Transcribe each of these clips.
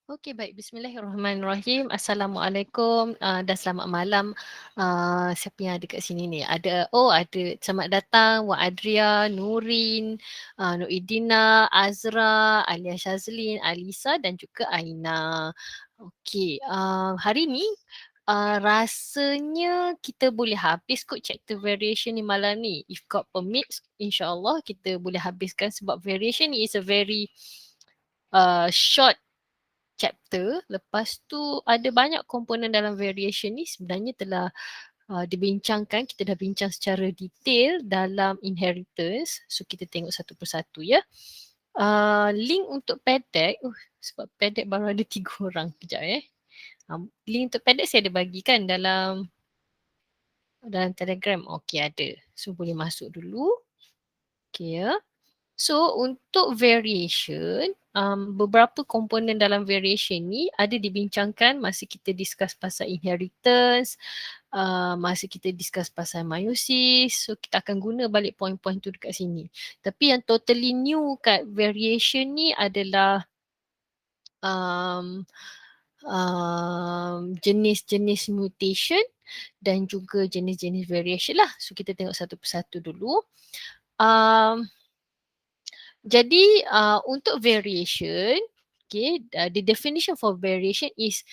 Okey, baik. Bismillahirrahmanirrahim. Assalamualaikum dan selamat malam. Siapa yang ada kat sini ni? Ada selamat datang Wak Adria, Nurin, Noidina, Azra, Alia Shazlin, Alisa dan juga Aina. Okey, hari ni rasanya kita boleh habis kot chapter variation ni malam ni. If God permits, insyaAllah kita boleh habiskan sebab variation ni is a very short chapter. Lepas tu ada banyak komponen dalam variation ni sebenarnya telah dibincangkan. Kita dah bincang secara detail dalam inheritance. So kita tengok satu persatu ya. Link untuk pedek, sebab pedek baru ada 3 orang. Kejap link untuk pedek saya ada bagikan dalam Telegram. Okey, ada. So boleh masuk dulu. Okey ya. So untuk variation, beberapa komponen dalam variation ni ada dibincangkan masa kita discuss pasal inheritance, masa kita discuss pasal meiosis. So kita akan guna balik point-point tu dekat sini. Tapi yang totally new kat variation ni adalah jenis-jenis mutation dan juga jenis-jenis variation lah. So kita tengok satu persatu dulu. Jadi untuk variation, the definition for variation is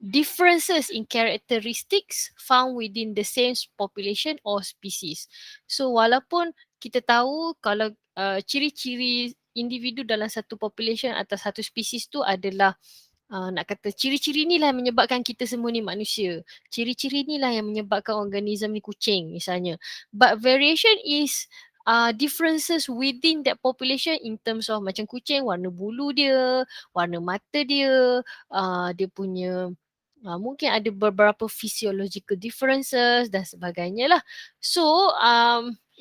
differences in characteristics found within the same population or species. So walaupun kita tahu kalau ciri-ciri individu dalam satu population atau satu species tu adalah nak kata ciri-ciri ni lah yang menyebabkan kita semua ni manusia. Ciri-ciri ni lah yang menyebabkan organism ni kucing misalnya. But variation is differences within that population in terms of macam kucing, warna bulu dia, warna mata dia, dia punya mungkin ada beberapa physiological differences dan sebagainya lah. So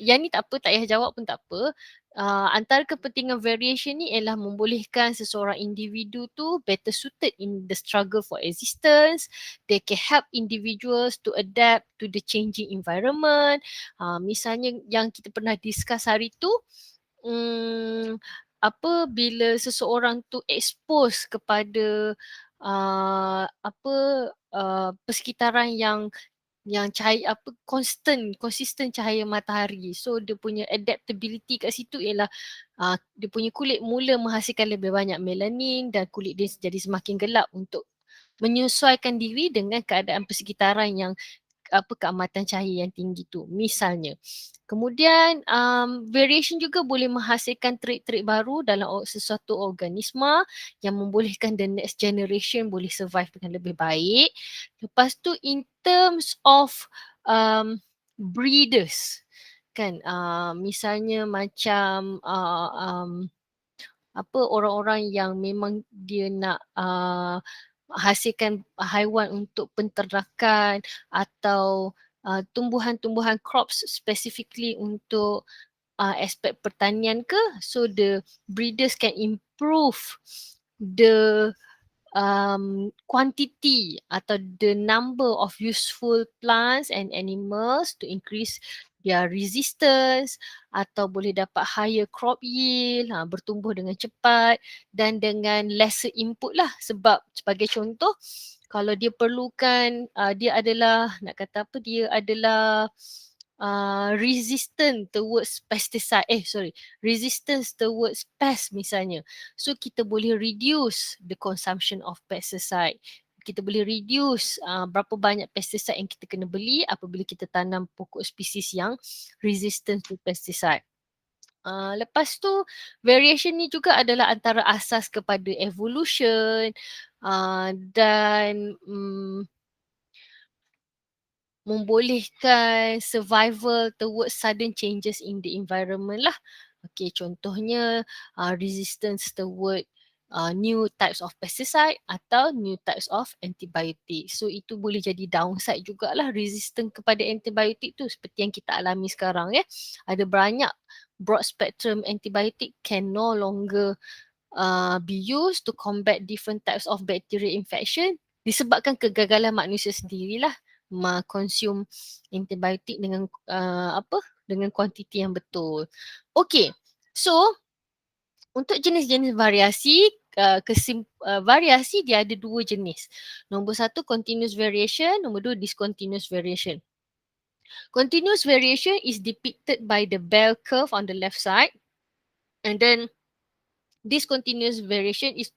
yang ni tak apa, tak payah jawab pun tak apa. Antara kepentingan variation ni ialah membolehkan seseorang individu tu better suited in the struggle for existence. They can help individuals to adapt to the changing environment. Misalnya yang kita pernah discuss hari tu, bila seseorang tu expose kepada persekitaran yang cahaya konsisten cahaya matahari. So dia punya adaptability kat situ ialah dia punya kulit mula menghasilkan lebih banyak melanin dan kulit dia jadi semakin gelap untuk menyesuaikan diri dengan keadaan persekitaran yang keamatan cahaya yang tinggi tu misalnya. Kemudian variation juga boleh menghasilkan trait-trait baru dalam sesuatu organisma yang membolehkan the next generation boleh survive dengan lebih baik. Lepas tu in terms of breeders kan, misalnya macam orang-orang yang memang dia nak hasilkan haiwan untuk penternakan atau tumbuhan-tumbuhan crops specifically untuk aspek pertanian ke, so the breeders can improve the quantity atau the number of useful plants and animals to increase their resistance atau boleh dapat higher crop yield, bertumbuh dengan cepat dan dengan lesser input lah. Sebab sebagai contoh, kalau dia perlukan, dia adalah resistant towards resistance towards pest misalnya. So kita boleh reduce the consumption of pesticide. Kita boleh reduce berapa banyak pesticide yang kita kena beli apabila kita tanam pokok spesies yang resistant to pesticide. Lepas tu variation ni juga adalah antara asas kepada evolution dan membolehkan survival towards sudden changes in the environment lah. Okay, contohnya resistance toward new types of pesticide atau new types of antibiotic. So itu boleh jadi downside jugalah resistant kepada antibiotik tu seperti yang kita alami sekarang ya. Ada banyak broad spectrum antibiotic can no longer be used to combat different types of bacterial infection disebabkan kegagalan manusia sendirilah consume antibiotik dengan kuantiti yang betul. Okay, so Untuk jenis-jenis variasi, variasi dia ada dua jenis. Nombor satu continuous variation, nombor dua discontinuous variation. Continuous variation is depicted by the bell curve on the left side, and then discontinuous variation is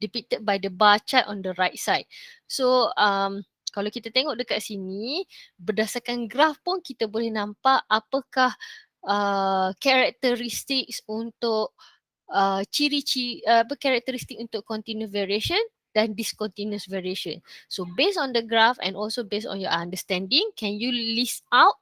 depicted by the bar chart on the right side. So kalau kita tengok dekat sini, berdasarkan graf pun kita boleh nampak apakah characteristics untuk ciri-ciri karakteristik untuk continuous variation dan discontinuous variation. So based on the graph and also based on your understanding, can you list out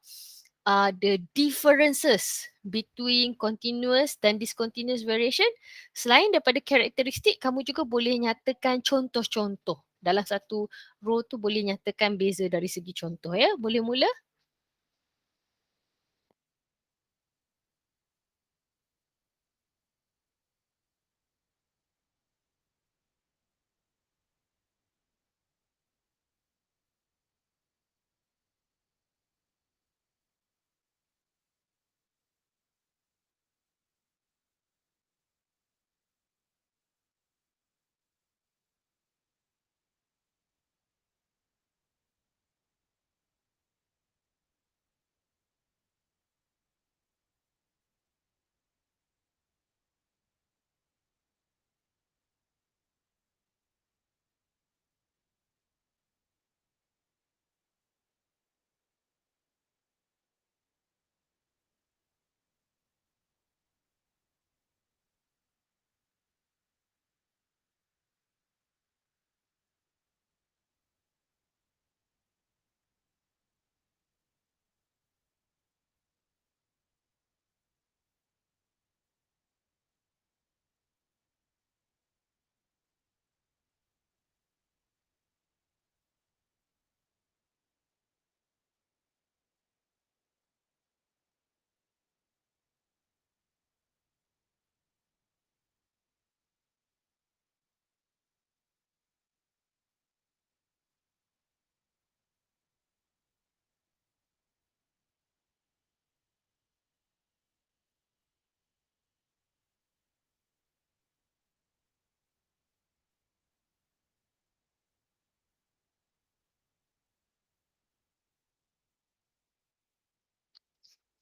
the differences between continuous dan discontinuous variation? Selain daripada karakteristik, kamu juga boleh nyatakan contoh-contoh. Dalam satu row tu boleh nyatakan beza dari segi contoh ya. Boleh mula?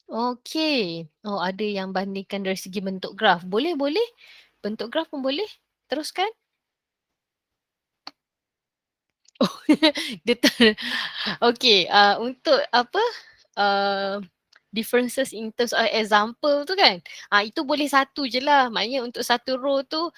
Okey. Oh, ada yang bandingkan dari segi bentuk graf. Boleh, boleh. Bentuk graf pun boleh. Teruskan. Oh, dia okey, untuk apa? Uh, differences in terms of example tu kan. Itu boleh satu je lah. Maknanya untuk satu row tu,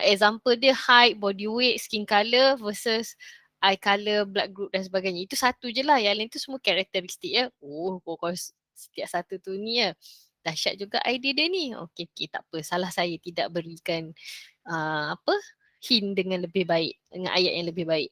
example dia height, body weight, skin colour versus eye colour, blood group dan sebagainya. Itu satu je lah. Yang lain tu semua karakteristik ya. Oh, pokok setiap satu tu ni ya. Dahsyat juga idea dia ni. Okey, okey, tak apa. Salah saya tidak berikan apa hint dengan lebih baik, dengan ayat yang lebih baik.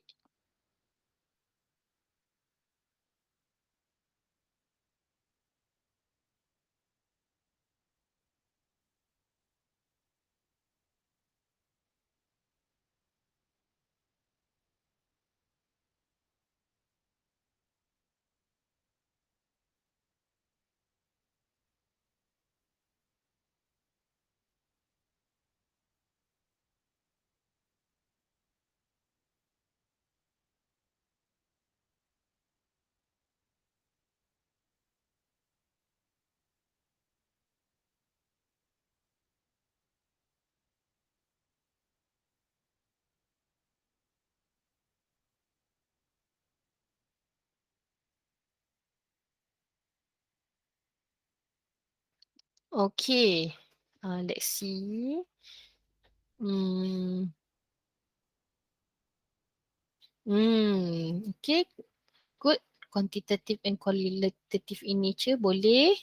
Okay. Let's see. Hmm. Okay. Good. Quantitative and qualitative in nature boleh.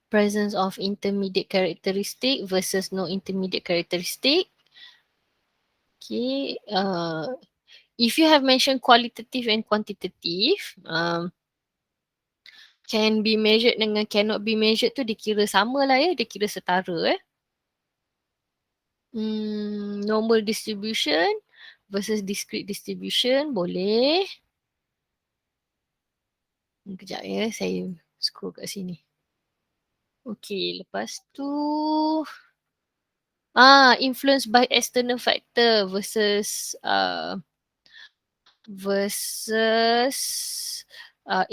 Presence of intermediate characteristic versus no intermediate characteristic. Okay. If you have mentioned qualitative and quantitative, can be measured dengan cannot be measured tu dikira sama lah ya, dikira setara. Normal distribution versus discrete distribution boleh. Kejap ya, saya scroll kat sini. Okay, lepas tu influenced by external factor versus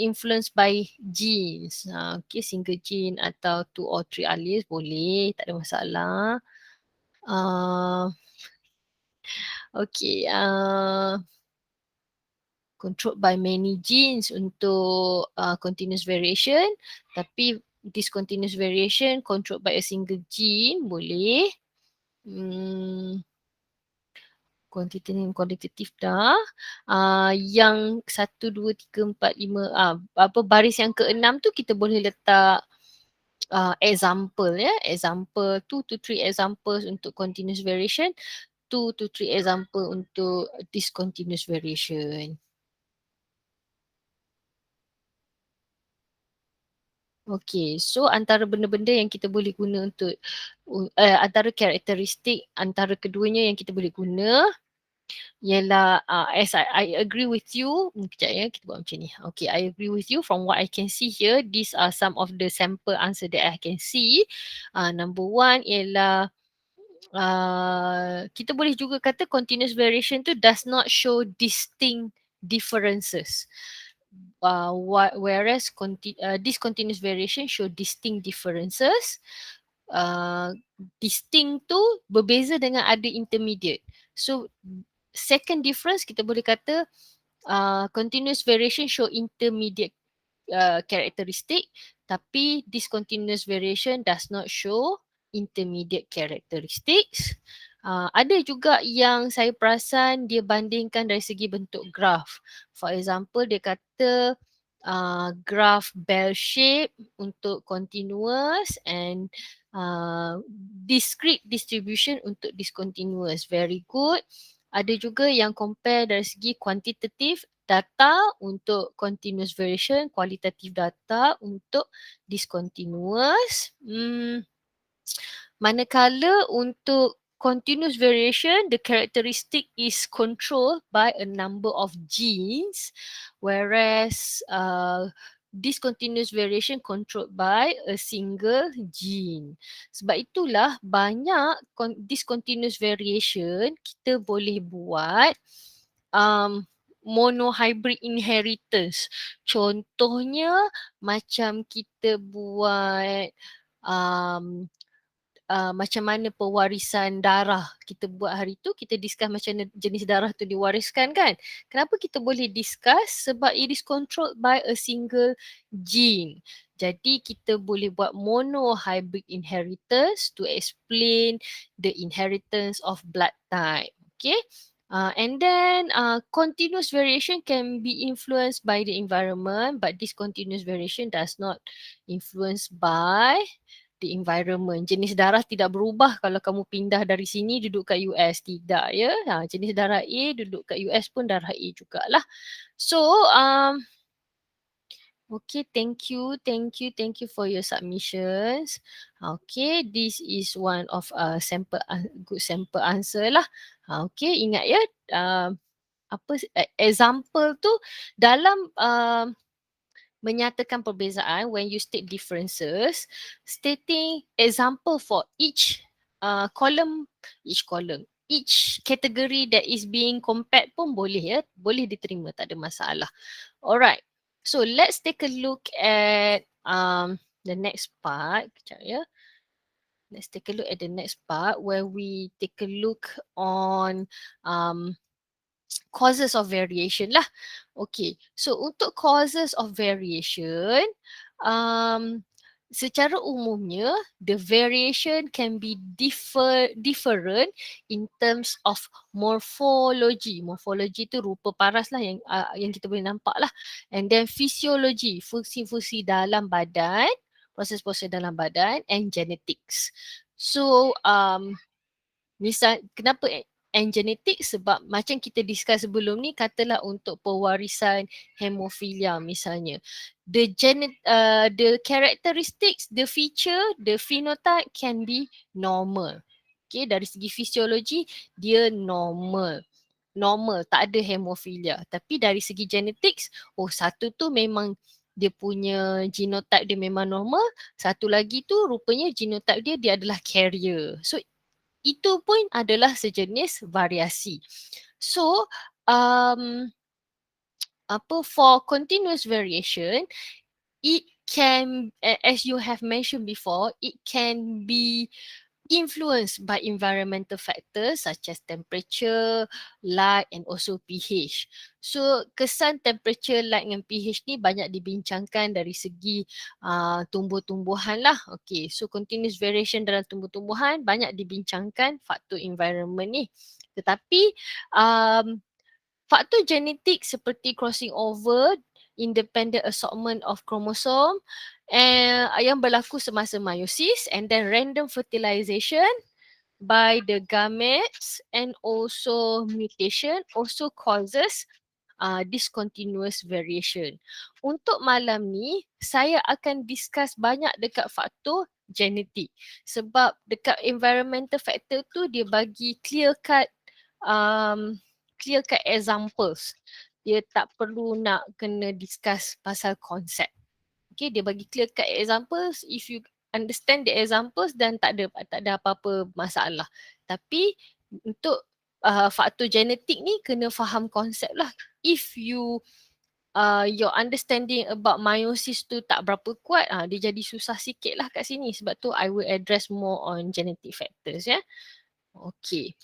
influenced by genes. Okay, single gene atau 2 or 3 alleles boleh, tak ada masalah. Okay, controlled by many genes untuk continuous variation, tapi discontinuous variation controlled by a single gene boleh. Kuantitatif dah. Yang 1, 2, 3, 4, 5, baris yang ke-6 tu kita boleh letak example ya. Example 2 to 3 examples untuk continuous variation, 2 to 3 example untuk discontinuous variation. Okay, so antara benda-benda yang kita boleh guna untuk antara karakteristik antara keduanya yang kita boleh guna ialah as I agree with you. Kejap ya, kita buat macam ni. Okay, I agree with you from what I can see here. These are some of the sample answer that I can see. Number 1 ialah kita boleh juga kata continuous variation tu does not show distinct differences. Whereas discontinuous variation show distinct differences. Distinct tu berbeza dengan ada intermediate. So second difference kita boleh kata continuous variation show intermediate characteristic, tapi discontinuous variation does not show intermediate characteristics. Ada juga yang saya perasan dia bandingkan dari segi bentuk graph. For example, dia kata graph bell shape untuk continuous and discrete distribution untuk discontinuous. Very good. Ada juga yang compare dari segi kuantitatif data untuk continuous variation, kualitatif data untuk discontinuous. Manakala untuk continuous variation, the characteristic is controlled by a number of genes, whereas discontinuous variation controlled by a single gene. Sebab itulah banyak discontinuous variation kita boleh buat monohybrid inheritance. Contohnya macam kita buat macam mana pewarisan darah. Kita buat hari tu, kita discuss macam mana jenis darah tu diwariskan kan. Kenapa kita boleh discuss? Sebab it is controlled by a single gene. Jadi kita boleh buat monohybrid inheritance to explain the inheritance of blood type. Okay. And then continuous variation can be influenced by the environment, but discontinuous variation does not influenced by the environment. Jenis darah tidak berubah kalau kamu pindah dari sini duduk kat US. Tidak ya. Jenis darah A duduk kat US pun darah A jugalah. So, okay, thank you for your submissions. Okay, this is one of good sample answer lah. Okay, ingat ya, example tu dalam menyatakan perbezaan when you state differences, stating example for each category that is being compared pun boleh ya, boleh diterima, tak ada masalah. Alright, so let's take a look at the next part. Kejap ya. Let's take a look at the next part where we take a look on causes of variation lah. Okay, so untuk causes of variation, secara umumnya the variation can be different in terms of morphology. Morphology tu rupa paras lah yang kita boleh nampak lah. And then physiology, fungsi-fungsi dalam badan, proses-proses dalam badan, and genetics. So kenapa and genetics? Sebab macam kita discuss sebelum ni, katalah untuk pewarisan hemofilia misalnya, the characteristics, the feature, the phenotype can be normal. Okay, dari segi fisiologi dia normal, tak ada hemofilia. Tapi dari segi genetics, satu tu memang dia punya genotype dia memang normal, satu lagi tu rupanya genotype dia adalah carrier. So itu pun adalah sejenis variasi. So for continuous variation, it can, as you have mentioned before, it can be influenced by environmental factors such as temperature, light and also pH. So kesan temperature, light dan pH ni banyak dibincangkan dari segi tumbuh-tumbuhan lah. Okay, so continuous variation dalam tumbuh-tumbuhan banyak dibincangkan faktor environment ni. Tetapi faktor genetik seperti crossing over, independent assortment of chromosome yang berlaku semasa meiosis and then random fertilization by the gametes and also mutation also causes discontinuous variation. Untuk malam ni, saya akan discuss banyak dekat faktor genetik. Sebab dekat environmental factor tu dia bagi clear cut examples. Dia tak perlu nak kena discuss pasal konsep. Okay, dia bagi clear cut examples. If you understand the examples dan tak ada apa-apa masalah. Tapi untuk faktor genetik ni kena faham konsep lah. If you your understanding about meiosis tu tak berapa kuat, dia jadi susah sikit lah kat sini. Sebab tu I will address more on genetic factors ya. Okay.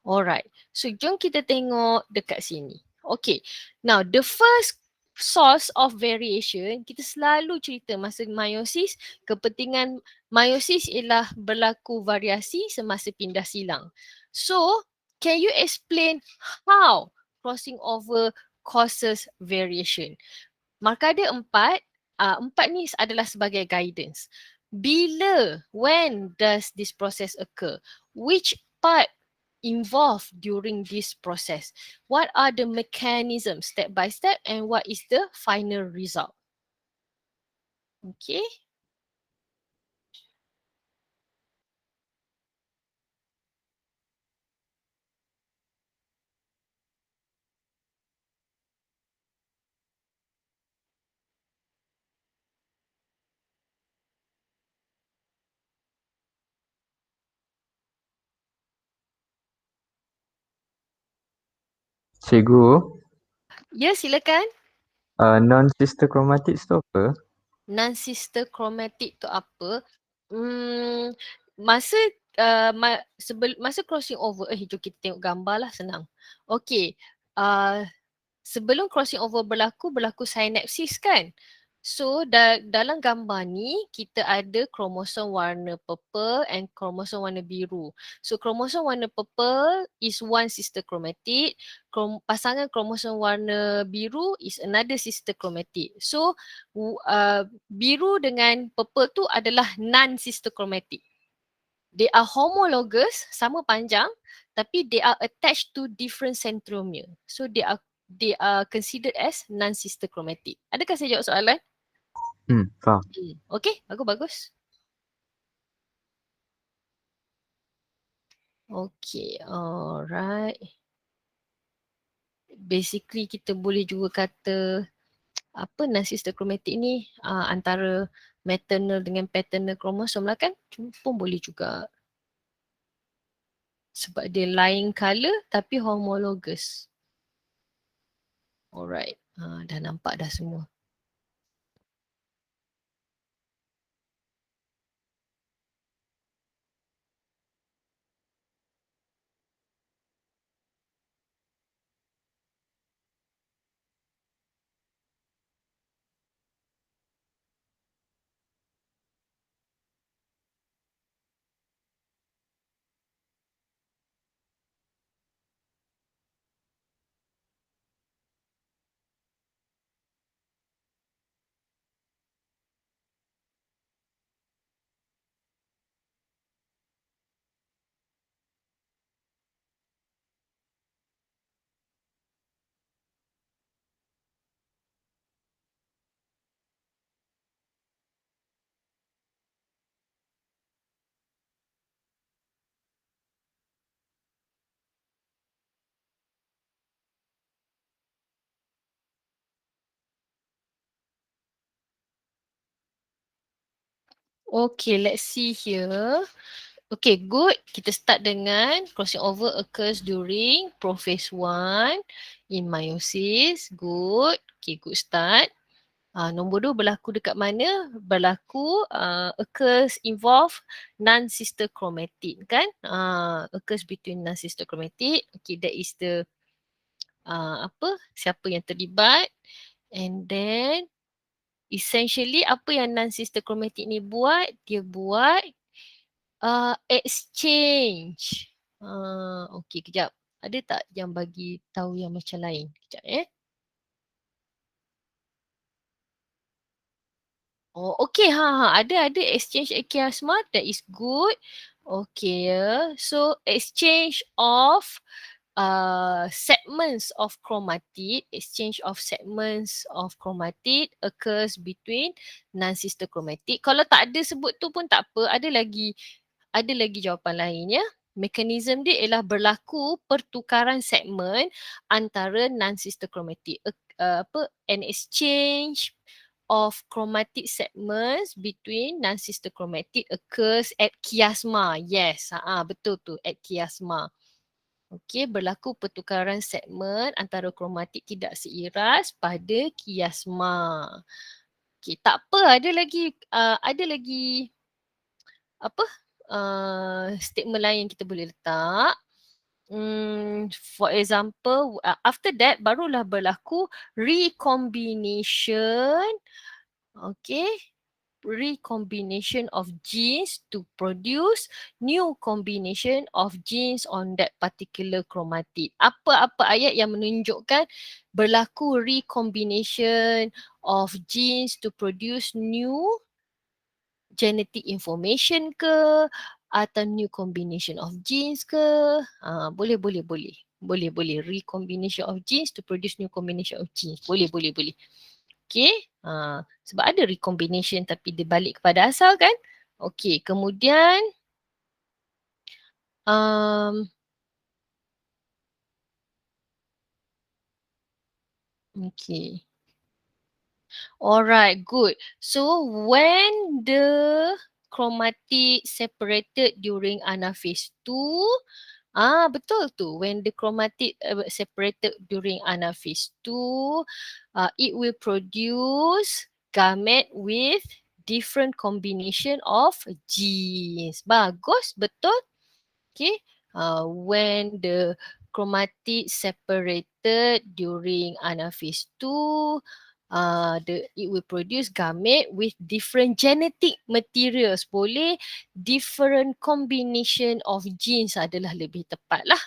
Alright. So jom kita tengok dekat sini. Okay. Now the first source of variation, kita selalu cerita masa meiosis, kepentingan meiosis ialah berlaku variasi semasa pindah silang. So, can you explain how crossing over causes variation? Markah dia 4. 4 ni adalah sebagai guidance. Bila, when does this process occur? Which part involved during this process? What are the mechanisms step by step and what is the final result? Okay. Cikgu, Ya, silakan. non-sister chromatids tu apa? Non-sister chromatic tu apa? Masa masa crossing over, jom kita tengok gambar lah, senang. Okay. Sebelum crossing over berlaku synapsis kan. So dalam gambar ni kita ada kromosom warna purple and kromosom warna biru. So kromosom warna purple is one sister chromatid, pasangan kromosom warna biru is another sister chromatid. So biru dengan purple tu adalah non-sister chromatid. They are homologous, sama panjang, tapi they are attached to different centromere. So they are considered as non-sister chromatid. Adakah saya jawab soalan? Faham. Okay, bagus. Okay, alright. Basically kita boleh juga kata apa non-sister chromatid ni antara maternal dengan paternal kromosom lah kan, pun boleh juga. Sebab dia lain colour tapi homologous. Alright, dah nampak dah semua. Okay, let's see here. Okay, good. Kita start dengan crossing over occurs during prophase 1 in meiosis. Good. Okay, good start. Nombor 2 berlaku dekat mana? Berlaku occurs involve non-sister chromatid kan? Occurs between non-sister chromatid. Okay, that is the siapa yang terlibat. And then essentially apa yang non-sister chromatid ni buat? Dia buat exchange. Okay, kejap. Ada tak yang bagi tahu yang macam lain? Kejap Oh, okay. Ada exchange chiasma. That is good. Okay, so exchange of segments of chromatid, occurs between non-sister chromatid. Kalau tak ada sebut tu pun tak apa. Ada lagi jawapan lain ya. Mekanisme dia ialah berlaku pertukaran segmen antara non-sister chromatid. An exchange of chromatic segments between non-sister chromatid occurs at chiasma. Yes, betul tu, at chiasma. Okey, berlaku pertukaran segmen antara kromatik tidak seiras pada chiasma. Okey, tak apa, ada lagi apa? Statement lain kita boleh letak. For example, after that barulah berlaku recombination. Okay, recombination of genes to produce new combination of genes on that particular chromatid. Apa-apa ayat yang menunjukkan berlaku recombination of genes to produce new genetic information ke atau new combination of genes ke? Boleh. Recombination of genes to produce new combination of genes. Boleh. Okay, sebab ada recombination tapi dia balik kepada asal kan. Okay, kemudian okay. Alright, good. So when the chromatid separated during anaphase 2, betul tu. When the chromatid separated during anaphase 2, it will produce gamete with different combination of genes. Bagus, betul. Okay. When the chromatid separated during anaphase 2, it will produce gamete with different genetic materials. Boleh different combination of genes adalah lebih tepat lah.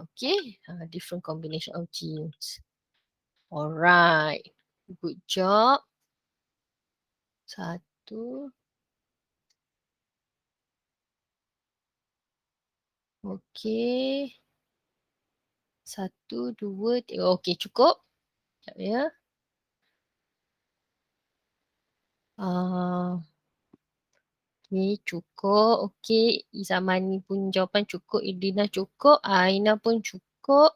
Okay, different combination of genes. Alright, good job. Satu. Okay. Satu, dua, tiga. Okay, cukup. Sekejap ya. Okay, cukup. Okay, Izamani pun jawapan cukup. Idina cukup. Aina pun cukup.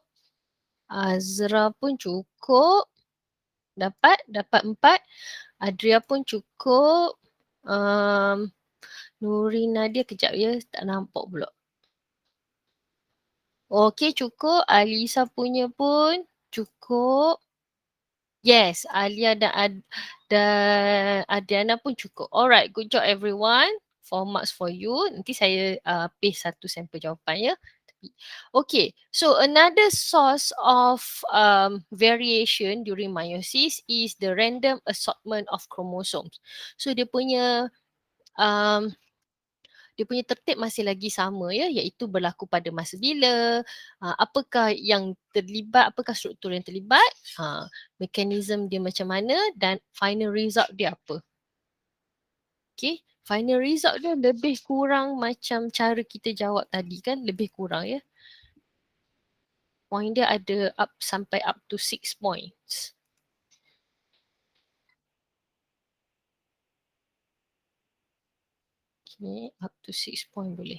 Azra pun cukup. Dapat 4. Adria pun cukup. Nuri Nadia kejap ya. Tak nampak pula. Okay, cukup. Alisa punya pun cukup. Yes, Alia dan Adriana pun cukup. Alright, good job everyone. 4 marks for you. Nanti saya paste satu sampel jawapan ya. Okay, so another source of variation during meiosis is the random assortment of chromosomes. So dia punya tertib masih lagi sama ya, iaitu berlaku pada masa bila, apakah yang terlibat, apakah struktur yang terlibat, mekanisme dia macam mana dan final result dia apa. Okay, final result dia lebih kurang macam cara kita jawab tadi kan, lebih kurang ya. Point dia ada sampai up to 6 points. Okay, up to 6 point boleh.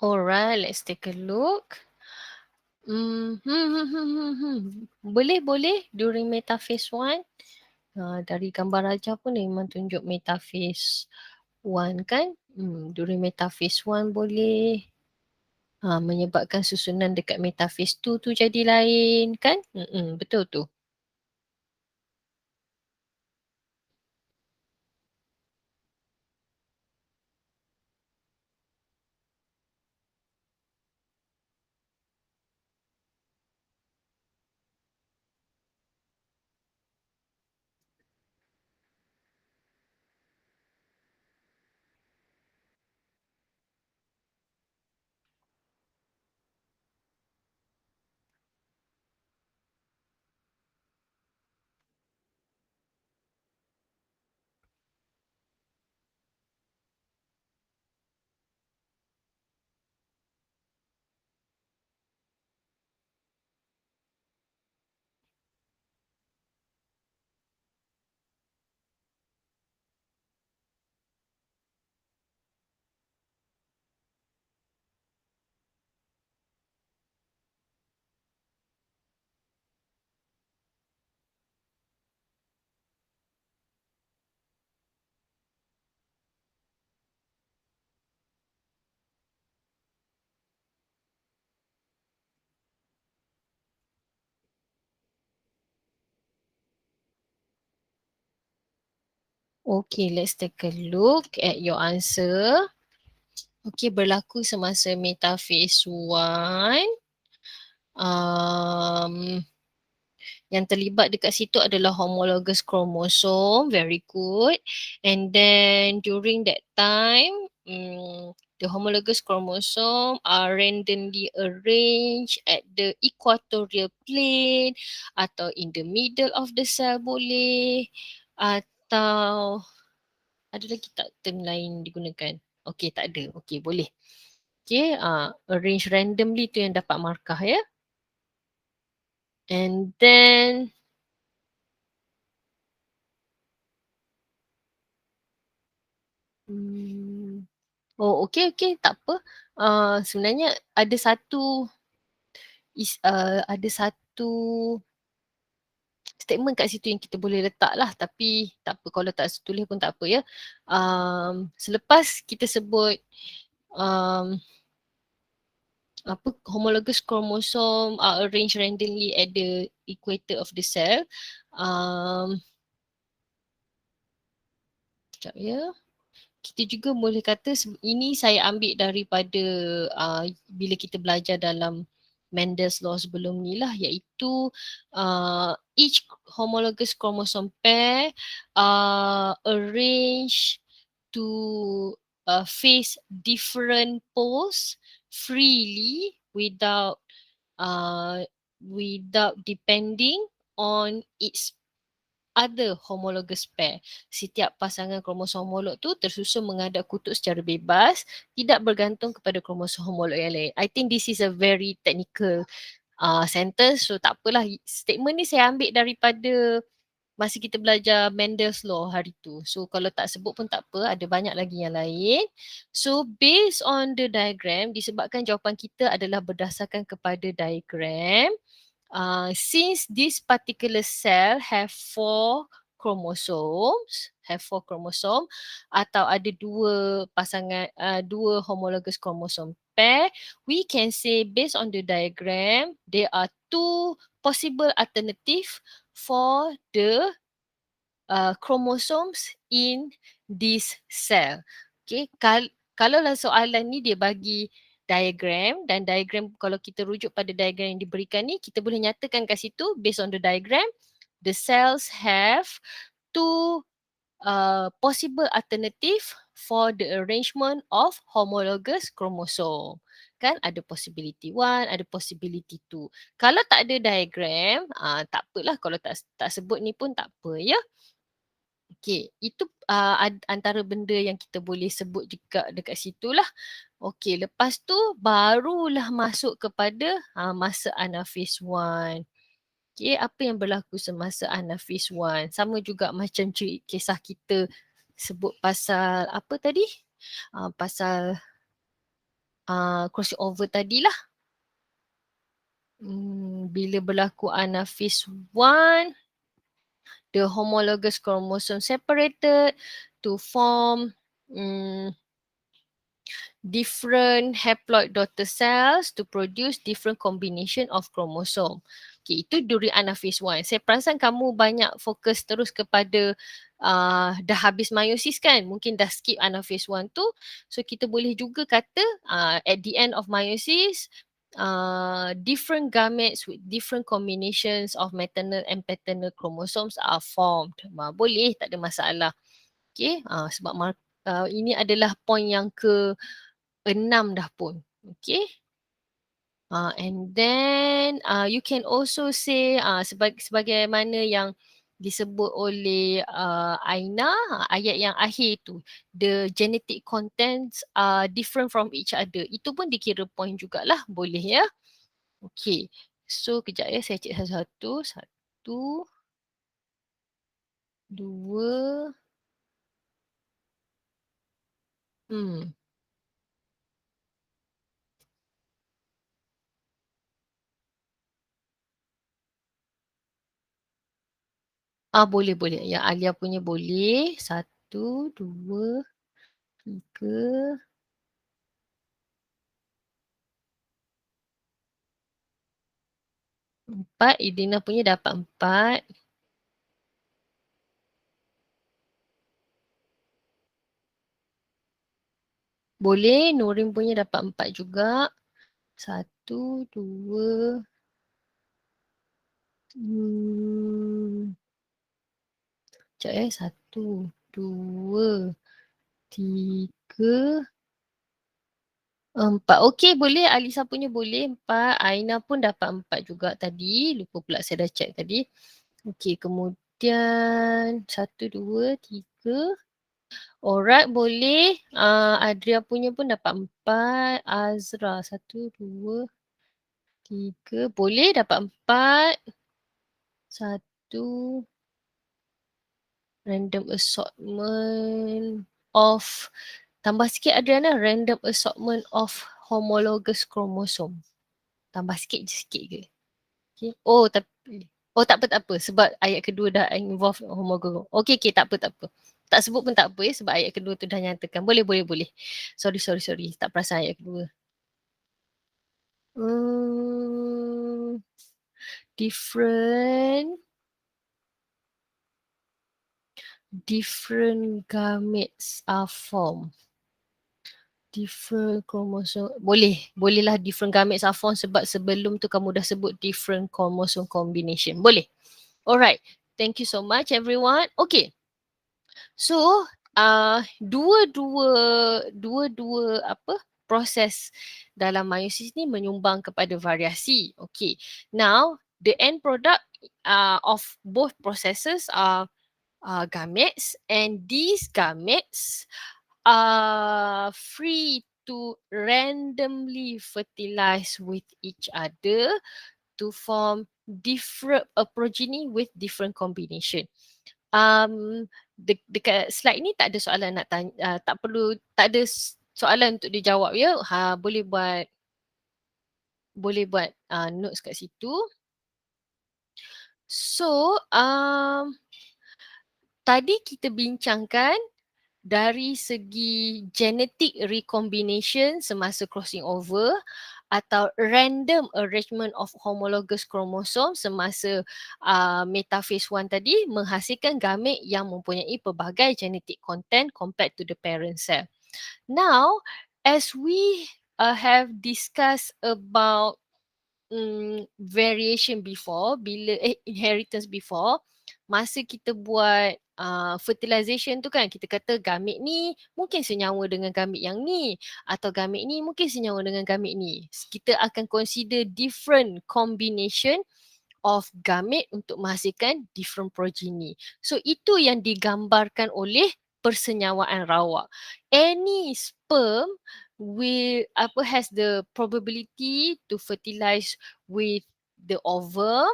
Alright, let's take a look. Boleh during metaphase 1. Dari gambar aja pun memang tunjuk metaphase 1 kan. During metaphase 1 boleh menyebabkan susunan dekat metaphase 2 tu jadi lain kan. Betul tu. Okay, let's take a look at your answer. Okay, berlaku semasa metaphase 1. Yang terlibat dekat situ adalah homologous chromosome, very good. And then during that time, the homologous chromosome are randomly arranged at the equatorial plane atau in the middle of the cell boleh, atau ada lagi tak term lain digunakan? Okay, tak ada. Okay, boleh. Okay, arrange randomly tu yang dapat markah ya. And then oh, okay, tak apa. Sebenarnya ada satu statement kat situ yang kita boleh letak lah, tapi tak apa, kalau tak tulis pun tak apa ya. Selepas kita sebut homologous chromosome are arranged randomly at the equator of the cell. Sekejap ya. Kita juga boleh kata ini saya ambil daripada bila kita belajar dalam Mendel's law sebelum ni lah, iaitu each homologous chromosome pair arrange to face different poles freely without depending on its other homologous pair. Setiap pasangan kromosom homolog tu tersusun menghadap kutub secara bebas, tidak bergantung kepada kromosom homolog yang lain. I think this is a very technical sentence, so tak apalah. Statement ni saya ambil daripada masa kita belajar Mendel's law hari tu. So kalau tak sebut pun tak apa, ada banyak lagi yang lain. So based on the diagram, disebabkan jawapan kita adalah berdasarkan kepada diagram, since this particular cell have 4 chromosomes, atau ada dua homologous chromosome pair, we can say based on the diagram, there are 2 possible alternative for the chromosomes in this cell. Okay, kalaulah soalan ni dia bagi diagram, dan diagram kalau kita rujuk pada diagram yang diberikan ni, kita boleh nyatakan kat situ based on the diagram, the cells have 2 possible alternative for the arrangement of homologous chromosome. Kan ada possibility 1, ada possibility 2. Kalau tak ada diagram, tak apalah, kalau tak sebut ni pun tak apa ya. Okay, itu antara benda yang kita boleh sebut juga dekat situ lah. Okay, lepas tu barulah masuk kepada masa anaphase 1. Okay, apa yang berlaku semasa anaphase 1? Sama juga macam kisah kita sebut pasal apa tadi? Pasal crossing over tadilah. Bila berlaku anaphase 1, the homologous chromosome separated to form different haploid daughter cells to produce different combination of chromosome. Okay, itu during anaphase 1. Saya perasan kamu banyak fokus terus kepada dah habis meiosis kan? Mungkin dah skip anaphase 1 tu. So kita boleh juga kata at the end of meiosis, different gametes with different combinations of maternal and paternal chromosomes are formed. Boleh, tak ada masalah. Okay, sebab ini adalah point yang ke-6 dah pun. Okay. And then you can also say sebagaimana yang disebut oleh Aina, ayat yang akhir tu, the genetic contents are different from each other. Itu pun dikira point jugalah, boleh ya. Okay, so kejap ya, saya cek satu-satu. 1, 2. Boleh. Yang Alia punya boleh. 1, 2, 3. Empat. Idina punya dapat 4. Boleh. Nurin punya dapat 4 juga. 1, 2. Sekejap ya. 1, 2, 3, 4. Okey, boleh. Alisa punya boleh 4. Aina pun dapat 4 juga tadi. Lupa pula saya dah check tadi. Okey, kemudian 1, 2, 3. Alright, boleh. Adria punya pun dapat 4. Azra 1, 2, 3. Boleh dapat 4. 1. Random assortment of, tambah sikit Adriana, random assortment of homologous chromosome. Tambah sikit je sikit ke? Okay. Tak apa sebab ayat kedua dah involve homologous. Okay, tak apa. Tak sebut pun tak apa ya, sebab ayat kedua tu dah nyatakan. Boleh. Sorry. Tak perasan ayat kedua. Different gametes are formed. Different chromosome. Bolehlah different gametes are formed sebab sebelum tu kamu dah sebut different chromosome combination. Boleh. Alright. Thank you so much everyone. Okay. So, dua-dua proses dalam meiosis ni menyumbang kepada variasi. Okay. Now, the end product of both processes are gametes, and these gametes are free to randomly fertilize with each other to form different progeny with different combination. Dekat slide ni tak ada soalan nak tanya, tak ada soalan untuk dijawab ya. Boleh buat notes kat situ. So, tadi kita bincangkan dari segi genetic recombination semasa crossing over atau random arrangement of homologous chromosome semasa metaphase 1 tadi menghasilkan gamete yang mempunyai pelbagai genetic content compared to the parent cell. Now, as we have discussed about variation before, inheritance before, masa kita buat fertilization tu kan, kita kata gamete ni mungkin senyawa dengan gamete yang ni, atau gamete ni mungkin senyawa dengan gamete ni. Kita akan consider different combination of gamete untuk menghasilkan different progeny. So itu yang digambarkan oleh persenyawaan rawak. Any sperm has the probability to fertilize with the ovum,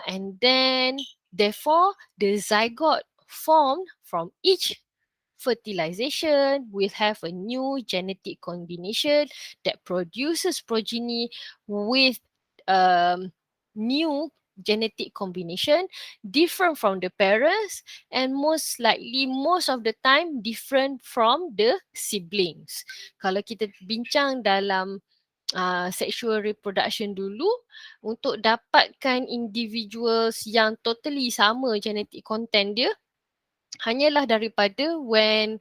and then therefore the zygote formed from each fertilization will have a new genetic combination that produces progeny with new genetic combination different from the parents, and most likely most of the time different from the siblings. Kalau kita bincang dalam sexual reproduction dulu, untuk dapatkan individuals yang totally sama genetic content dia hanyalah daripada when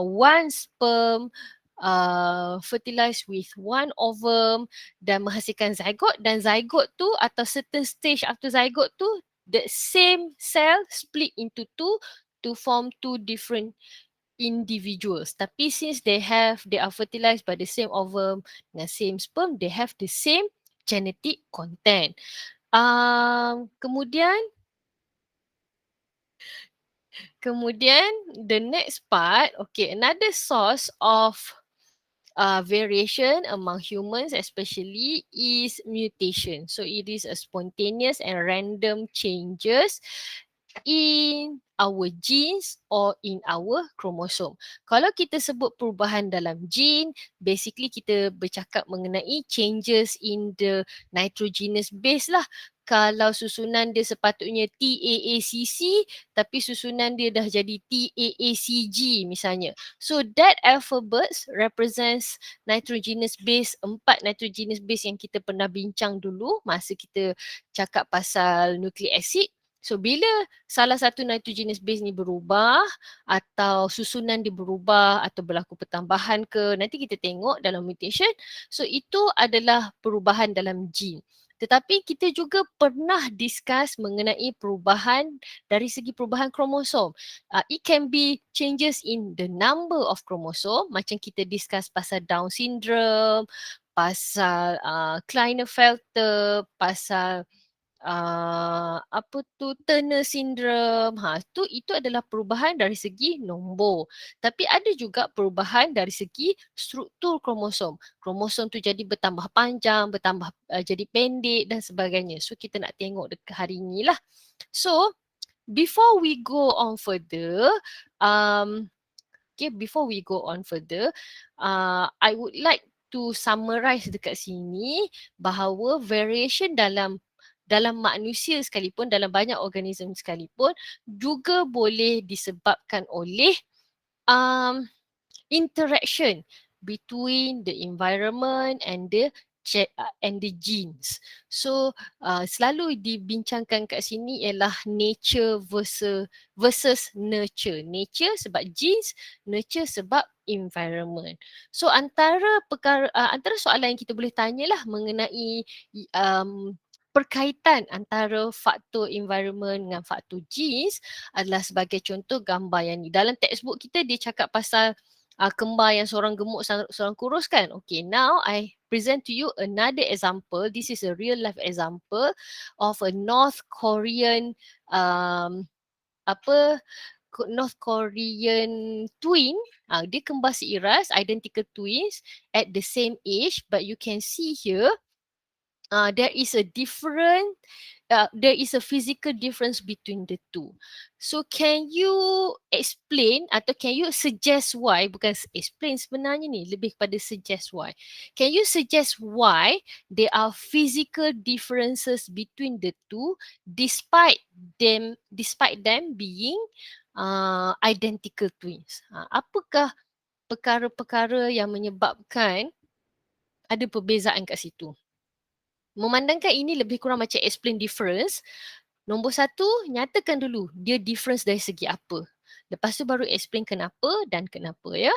one sperm fertilize with one ovum dan menghasilkan zygote, dan zygote tu atau certain stage after zygote tu, the same cell split into two to form two different individuals. Tapi since they are fertilized by the same ovum dengan same sperm, they have the same genetic content. Kemudian the next part, okay, another source of variation among humans especially is mutation. So it is a spontaneous and random changes in our genes or in our chromosome. Kalau kita sebut perubahan dalam gene, basically kita bercakap mengenai changes in the nitrogenous base lah. Kalau susunan dia sepatutnya TAACC tapi susunan dia dah jadi TAACG misalnya. So that alphabets represents nitrogenous base, 4 nitrogenous base yang kita pernah bincang dulu masa kita cakap pasal nucleic acid. So bila salah satu nitrogenous base ni berubah atau susunan dia berubah atau berlaku pertambahan ke, nanti kita tengok dalam mutation. So itu adalah perubahan dalam gene. Tetapi kita juga pernah discuss mengenai perubahan dari segi perubahan kromosom. It can be changes in the number of chromosome, macam kita discuss pasal Down syndrome, pasal Klinefelter, pasal Turner syndrome. Itu adalah perubahan dari segi nombor. Tapi ada juga perubahan dari segi struktur kromosom. Kromosom tu jadi bertambah panjang, bertambah jadi pendek dan sebagainya. So kita nak tengok dekat hari ni lah. So before we go on further, I would like to summarize dekat sini bahawa variation dalam manusia sekalipun, dalam banyak organism sekalipun juga boleh disebabkan oleh interaction between the environment and the genes. So selalu dibincangkan kat sini ialah nature versus nurture. Nature sebab genes, nurture sebab environment. So antara soalan yang kita boleh tanyalah mengenai perkaitan antara faktor environment dengan faktor genes adalah sebagai contoh gambar yang ni. Dalam textbook kita dia cakap pasal kembar yang seorang gemuk seorang kurus kan. Okay, now I present to you another example. This is a real life example of a North Korean North Korean twin. Dia kembar seiras, identical twins at the same age, but you can see here there is a physical difference between the two. So can you explain atau can you suggest why, bukan explain sebenarnya ni, lebih kepada suggest why. Can you suggest why there are physical differences between the two despite them being identical twins? Apakah perkara-perkara yang menyebabkan ada perbezaan kat situ? Memandangkan ini lebih kurang macam explain difference, nombor satu, nyatakan dulu dia difference dari segi apa. Lepas tu baru explain kenapa dan kenapa ya.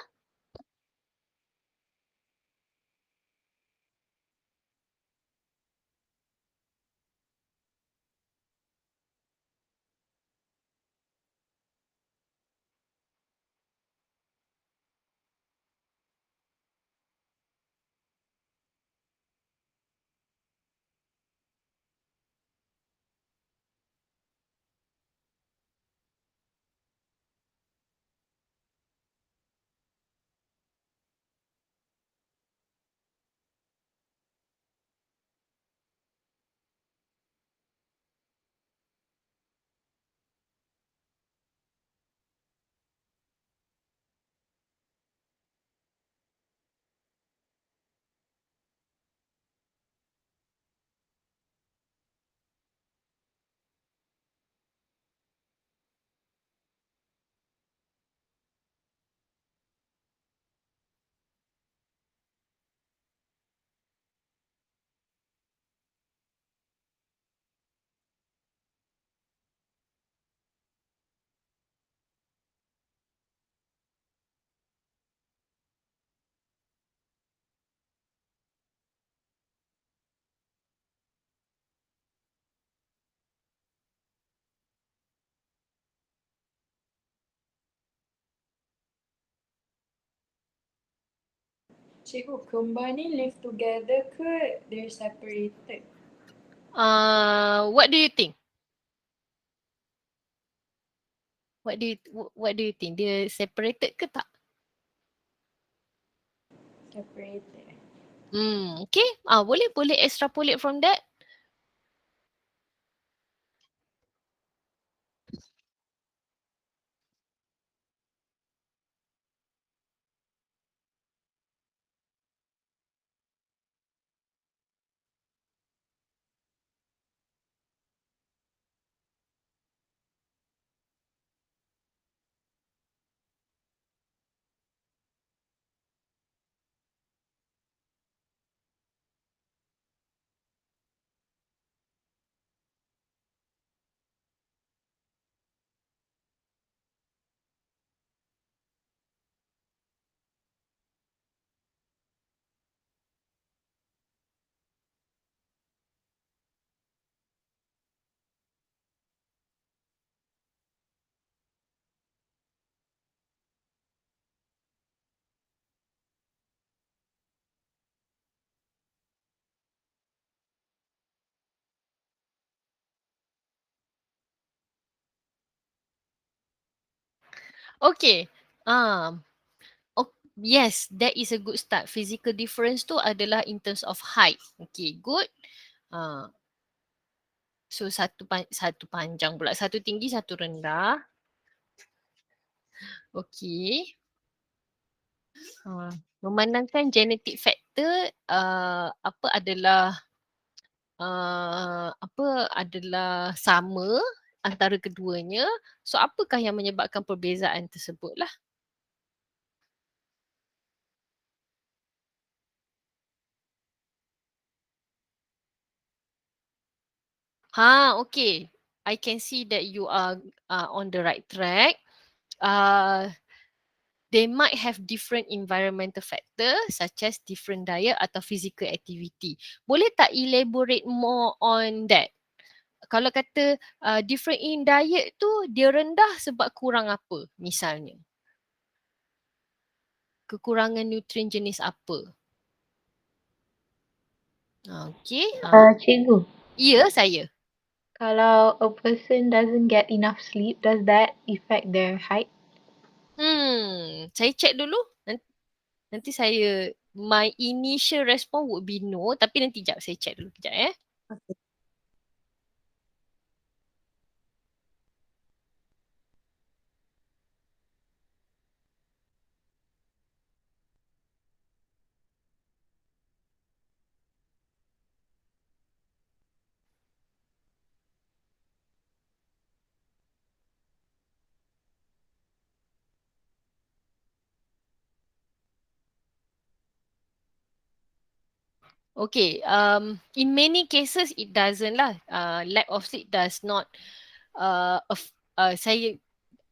Cikgu, kembar ni live together ke they're separated? What do you think? What do you think? Dia separated ke tak? Separated. Okay. Boleh extrapolate from that. Okay. Yes, that is a good start. Physical difference tu adalah in terms of height. Okay, good. So satu panjang pula. Satu tinggi, satu rendah. Okay. Memandangkan genetic factor adalah sama antara keduanya. So apakah yang menyebabkan perbezaan tersebut lah? Okay. I can see that you are on the right track. They might have different environmental factors such as different diet atau physical activity. Boleh tak elaborate more on that? Kalau kata different in diet tu dia rendah sebab kurang apa misalnya? Kekurangan nutrien jenis apa? Okay. Cikgu, Ya, saya. kalau a person doesn't get enough sleep, does that affect their height? Saya check dulu. Nanti saya, my initial response would be no. Tapi nanti jap saya check dulu kejap Okay. Okay, in many cases it doesn't lah. Lack of sleep does not, saya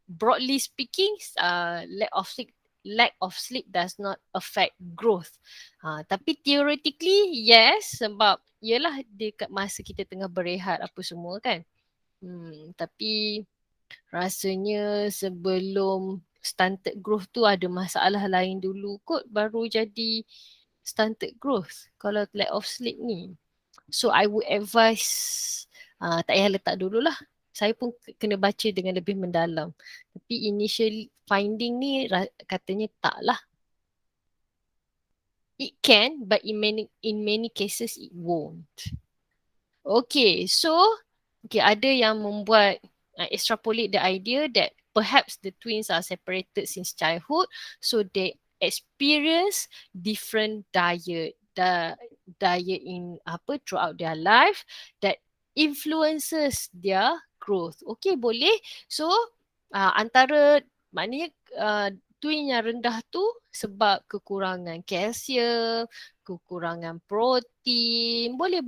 broadly speaking, lack of sleep does not affect growth. Tapi theoretically yes, sebab yelah dekat masa kita tengah berehat apa semua kan. Tapi rasanya sebelum stunted growth tu ada masalah lain dulu kot baru jadi stunted growth kalau lack of sleep ni. So I would advise tak payah letak dululah. Saya pun kena baca dengan lebih mendalam. Tapi initial finding ni katanya tak lah. It can, but in many cases it won't. Okay, so ada yang membuat extrapolate the idea that perhaps the twins are separated since childhood, so they experience different diet in throughout their life that influences their growth. Okay, boleh. So antara maknanya twin yang rendah tu sebab kekurangan kalsium, kekurangan protein, boleh.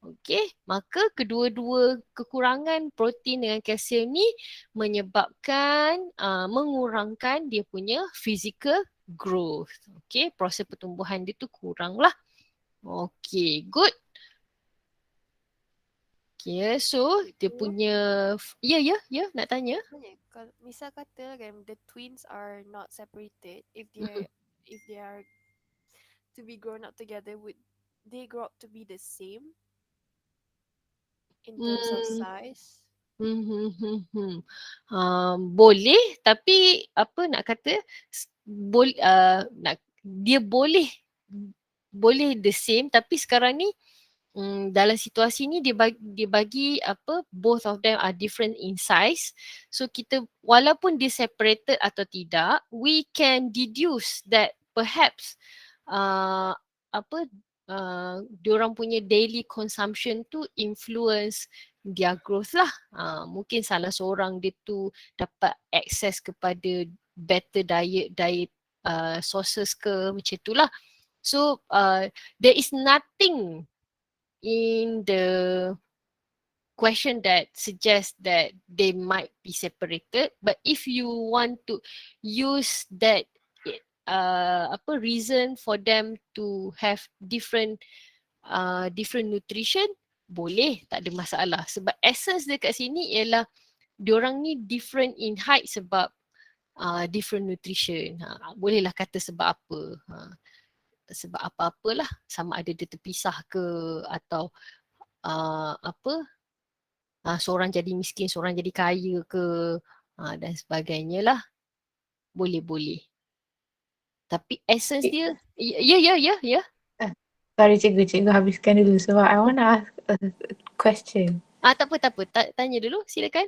Okey, maka kedua-dua kekurangan protein dengan kalsium ni menyebabkan mengurangkan dia punya physical growth. Okey, proses pertumbuhan dia tu kurang lah. Okey, good. Okay, so dia punya, ya, nak tanya. Misal kata kan the twins are not separated if Mm-mm. they are to be grown up together, would they grow up to be the same in terms of Hmm. size? Boleh, tapi apa nak kata, dia boleh the same, tapi sekarang ni dalam situasi ni dia bagi apa, both of them are different in size. So kita walaupun dia separated atau tidak, we can deduce that perhaps apa diorang punya daily consumption tu influence their growth lah. Mungkin salah seorang dia tu dapat access kepada better diet sources ke, macam tu lah. So there is nothing in the question that suggests that they might be separated, but if you want to use that apa reason for them to have different nutrition, boleh, tak ada masalah. Sebab essence dekat sini ialah diorang ni different in height sebab different nutrition. Bolehlah kata sebab apa. Sebab apa-apalah, sama ada dia terpisah ke atau apa, seorang jadi miskin, seorang jadi kaya ke, dan sebagainya lah. Boleh. Tapi essence dia, ya. Sorry cikgu habiskan dulu sebab I want to ask a question. Tak apa. Tanya dulu, silakan.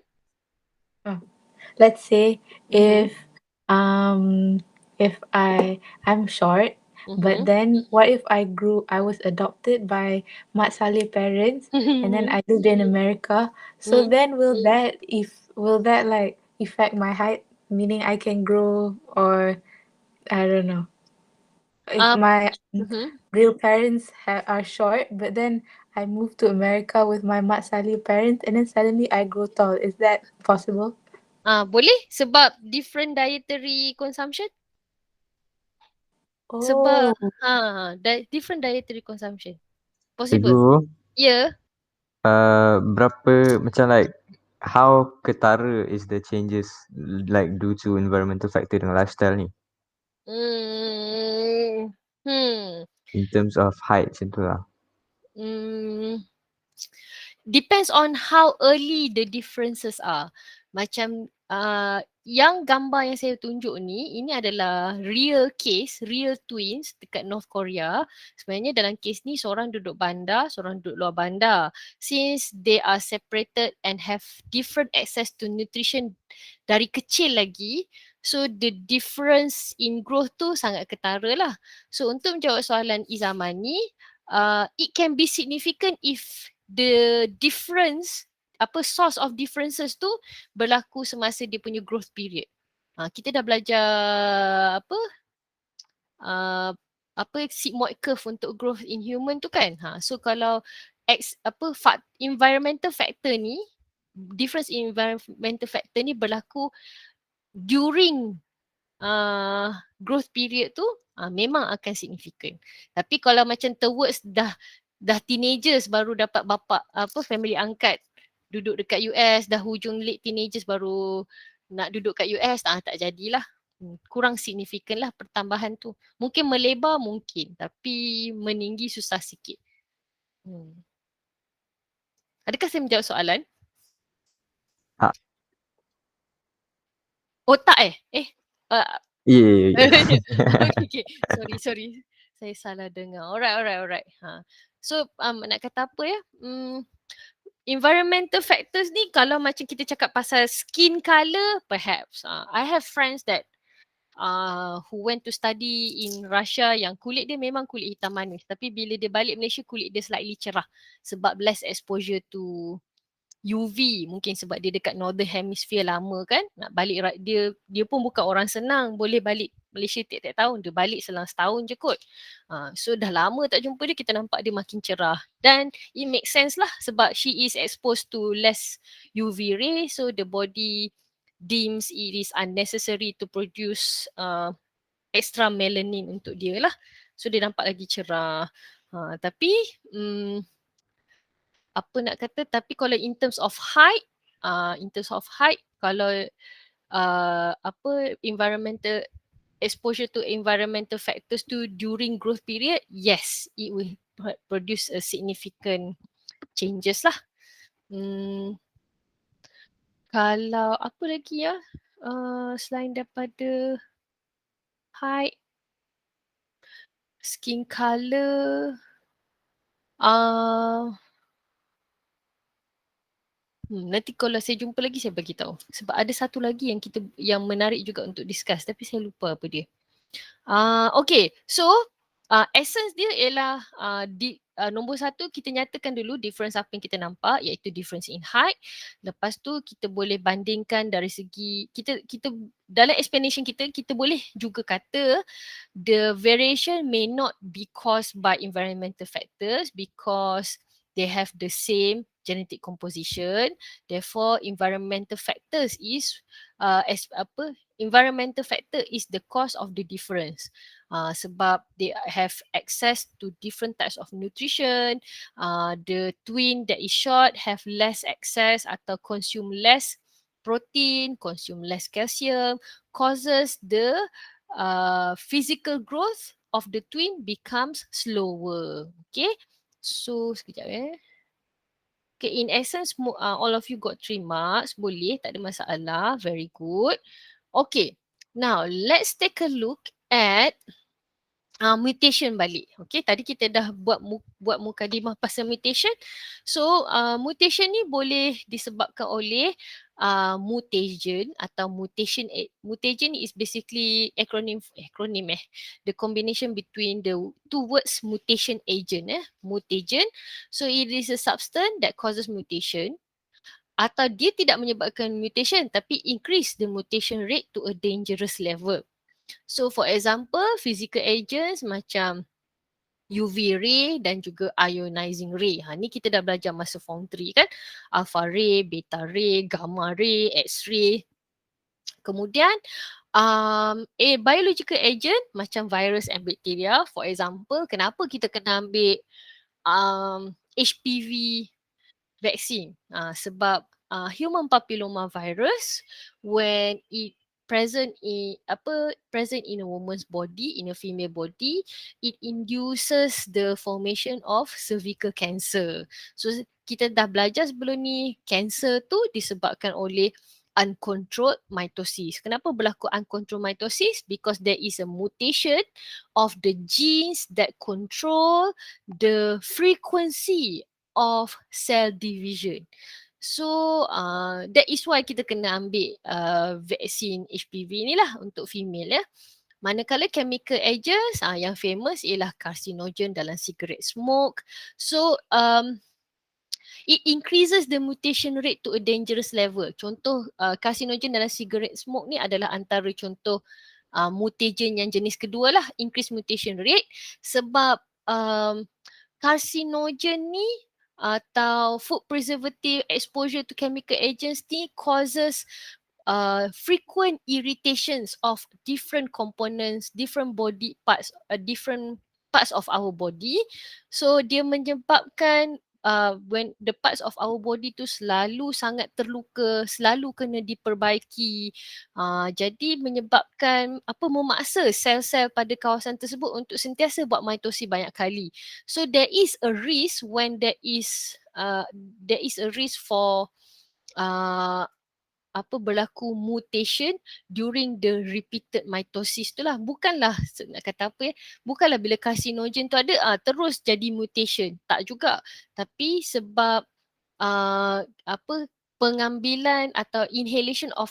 Let's say Mhm. if I'm short, but then what if I was adopted by Mat Saleh parents and then I lived in America? So then will that like affect my height? Meaning I can grow, or I don't know. If my real parents are short, but then I moved to America with my Mat Saleh parents and then suddenly I grow tall. Is that possible? Boleh sebab different dietary consumption. Oh. Sebab different dietary consumption. Possible. Cikgu, Ya. berapa macam like how ketara is the changes like due to environmental factor dengan lifestyle ni in terms of height macam tu lah. Depends on how early the differences are. Macam yang gambar yang saya tunjuk ni, ini adalah real case, real twins dekat North Korea. Sebenarnya dalam case ni seorang duduk bandar, seorang duduk luar bandar. Since they are separated and have different access to nutrition dari kecil lagi, so the difference in growth tu sangat ketara lah. So untuk menjawab soalan Izaman ni, it can be significant if the difference, source of differences tu berlaku semasa dia punya growth period. Kita dah belajar sigmoid curve untuk growth in human tu kan. So kalau environmental factor ni, difference in environmental factor ni berlaku during growth period tu, memang akan signifikan. Tapi kalau macam towards dah teenagers baru dapat bapa family angkat duduk dekat US, dah hujung late teenagers baru nak duduk kat US, tak jadilah. Kurang signifikan lah pertambahan tu. Mungkin melebar mungkin, tapi meninggi susah sikit. Adakah saya menjawab soalan? Tak. Tak Yeah. Okay. Sorry. Saya salah dengar. Alright. So nak kata apa ya? Environmental factors ni kalau macam kita cakap pasal skin colour, perhaps. I have friends that who went to study in Russia yang kulit dia memang kulit hitam manis. Tapi bila dia balik Malaysia, kulit dia slightly cerah sebab less exposure to UV, mungkin sebab dia dekat northern hemisphere lama kan, nak balik dia pun bukan orang senang boleh balik Malaysia tiap-tiap tahun, dia balik selang setahun je kot. So dah lama tak jumpa dia, kita nampak dia makin cerah dan it makes sense lah sebab she is exposed to less UV ray, so the body deems it is unnecessary to produce extra melanin untuk dia lah, so dia nampak lagi cerah. Tapi apa nak kata, tapi kalau in terms of height, kalau environmental exposure to environmental factors tu during growth period, yes, it will produce a significant changes lah. Kalau apa lagi ya, selain daripada height, skin colour, nanti kalau saya jumpa lagi saya bagi tahu. Sebab ada satu lagi yang menarik juga untuk discuss tapi saya lupa apa dia. Okay, so essence dia ialah nombor satu kita nyatakan dulu difference apa yang kita nampak iaitu difference in height. Lepas tu kita boleh bandingkan dari segi kita dalam explanation kita boleh juga kata the variation may not be caused by environmental factors because they have the same genetic composition. Therefore, environmental factors is environmental factor is the cause of the difference. Sebab they have access to different types of nutrition. The twin that is short have less access atau consume less protein, consume less calcium, causes the physical growth of the twin becomes slower. Okay, so sekejap Okay, in essence, all of you got 3 marks. Boleh, tak ada masalah. Very good. Okay, now let's take a look at mutation balik. Okay, tadi kita dah buat mukadimah pasal mutation. So, mutation ni boleh disebabkan oleh mutation atau mutation. Mutation is basically acronym the combination between the two words mutation agent. Mutation. So, it is a substance that causes mutation. Atau dia tidak menyebabkan mutation tapi increase the mutation rate to a dangerous level. So for example, physical agents macam UV ray dan juga ionizing ray. Ni kita dah belajar masa form 3 kan. Alpha ray, beta ray, gamma ray, X-ray. Kemudian biological agent macam virus and bacteria. For example, kenapa kita kena ambil HPV vaccine? Sebab human papilloma virus, when it present in a woman's body, in a female body, it induces the formation of cervical cancer. So kita dah belajar sebelum ni, cancer tu disebabkan oleh uncontrolled mitosis. Kenapa berlaku uncontrolled mitosis? Because there is a mutation of the genes that control the frequency of cell division. So that is why kita kena ambil vaksin HPV ni lah untuk female ya. Manakala chemical agents yang famous ialah carcinogen dalam cigarette smoke. So it increases the mutation rate to a dangerous level. Contoh carcinogen dalam cigarette smoke ni adalah antara contoh mutagen yang jenis kedua lah, increase mutation rate. Sebab carcinogen ni atau food preservative exposure to chemical agents ni causes frequent irritations of different components, different body parts, different parts of our body. So dia menyebabkan when the parts of our body tu selalu sangat terluka, selalu kena diperbaiki. Jadi menyebabkan memaksa sel-sel pada kawasan tersebut untuk sentiasa buat mitosis banyak kali. So there is a risk when there is a risk for berlaku mutation during the repeated mitosis tu lah. Bukanlah nak kata bukanlah bila carcinogen tu ada terus jadi mutation, tak juga. Tapi sebab pengambilan atau inhalation of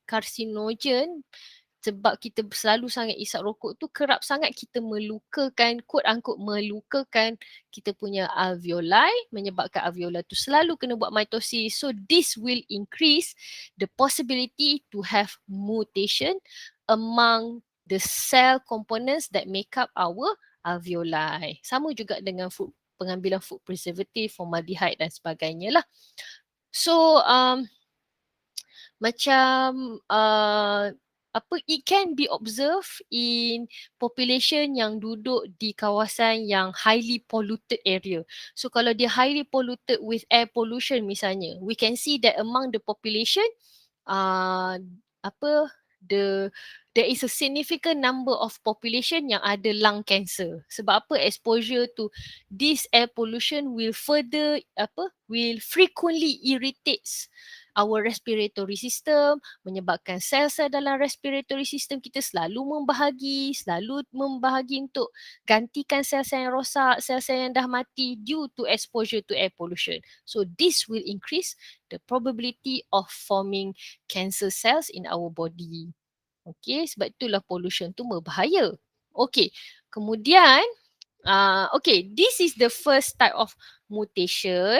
carcinogen, sebab kita selalu sangat isap rokok tu, kerap sangat kita melukakan, quote unquote melukakan kita punya alveoli, menyebabkan alveoli tu selalu kena buat mitosis. So this will increase the possibility to have mutation among the cell components that make up our alveoli. Sama juga dengan pengambilan food preservative, formaldehyde dan sebagainya lah. So macam it can be observed in population yang duduk di kawasan yang highly polluted area. So kalau dia highly polluted with air pollution misalnya, we can see that among the population the there is a significant number of population yang ada lung cancer. Sebab apa? Exposure to this air pollution will will frequently irritates our respiratory system, menyebabkan sel-sel dalam respiratory system kita selalu membahagi untuk gantikan sel-sel yang rosak, sel-sel yang dah mati due to exposure to air pollution. So this will increase the probability of forming cancer cells in our body. Okay, sebab itulah pollution tu berbahaya. Okay, kemudian okay, this is the first type of mutation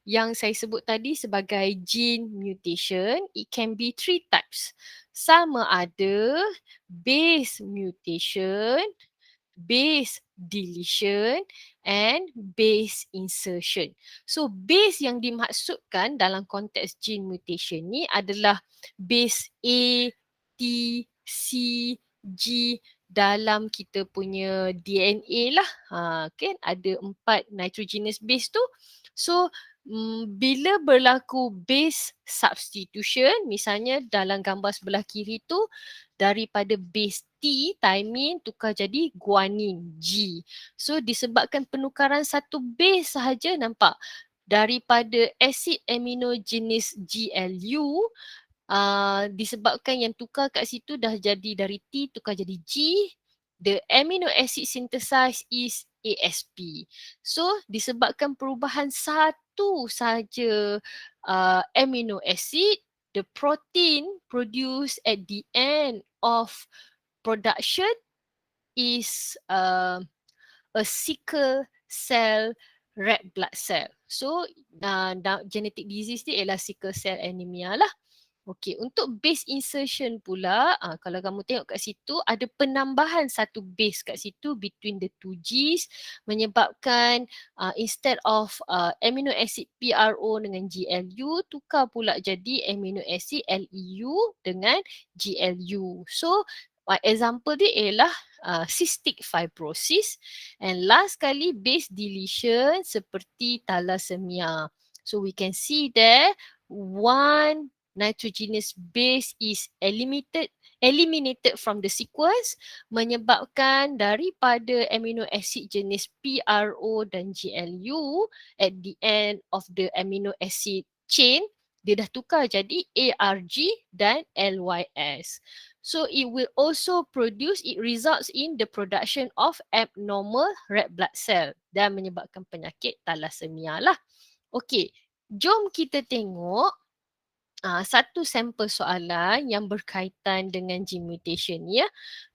yang saya sebut tadi sebagai gene mutation. It can be 3 types. Sama ada base mutation, base deletion and base insertion. So base yang dimaksudkan dalam konteks gene mutation ni adalah base A, T, C, G dalam kita punya DNA lah. Kan ada 4 nitrogenous base tu. So bila berlaku base substitution, misalnya dalam gambar sebelah kiri tu daripada base T, thymine tukar jadi guanin G. So disebabkan penukaran satu base sahaja, nampak daripada asid amino jenis GLU, disebabkan yang tukar kat situ dah jadi dari T tukar jadi G, the amino acid synthesized is ASP. So disebabkan perubahan satu saja amino acid, the protein produced at the end of production is a sickle cell red blood cell. So genetic disease ni ialah sickle cell anemia lah. Okey, untuk base insertion pula, kalau kamu tengok kat situ ada penambahan satu base kat situ between the 2 Gs, menyebabkan instead of amino acid PRO dengan GLU, tukar pula jadi amino acid LEU dengan GLU. So example dia ialah cystic fibrosis, and last kali base deletion seperti thalassemia. So we can see there one nitrogenous base is eliminated from the sequence, menyebabkan daripada amino acid jenis PRO dan GLU at the end of the amino acid chain, dia dah tukar jadi ARG dan LYS. So it will also it results in the production of abnormal red blood cell dan menyebabkan penyakit thalassemia lah. Okey, jom kita tengok satu sampel soalan yang berkaitan dengan gene mutation ya.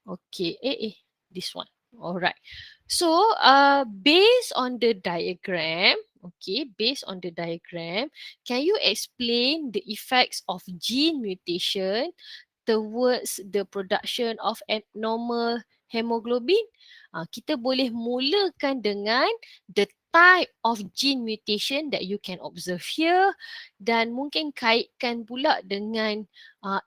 Okay, this one. Alright. So based on the diagram, can you explain the effects of gene mutation towards the production of abnormal hemoglobin? Kita boleh mulakan dengan the type of gene mutation that you can observe here, dan mungkin kaitkan pula dengan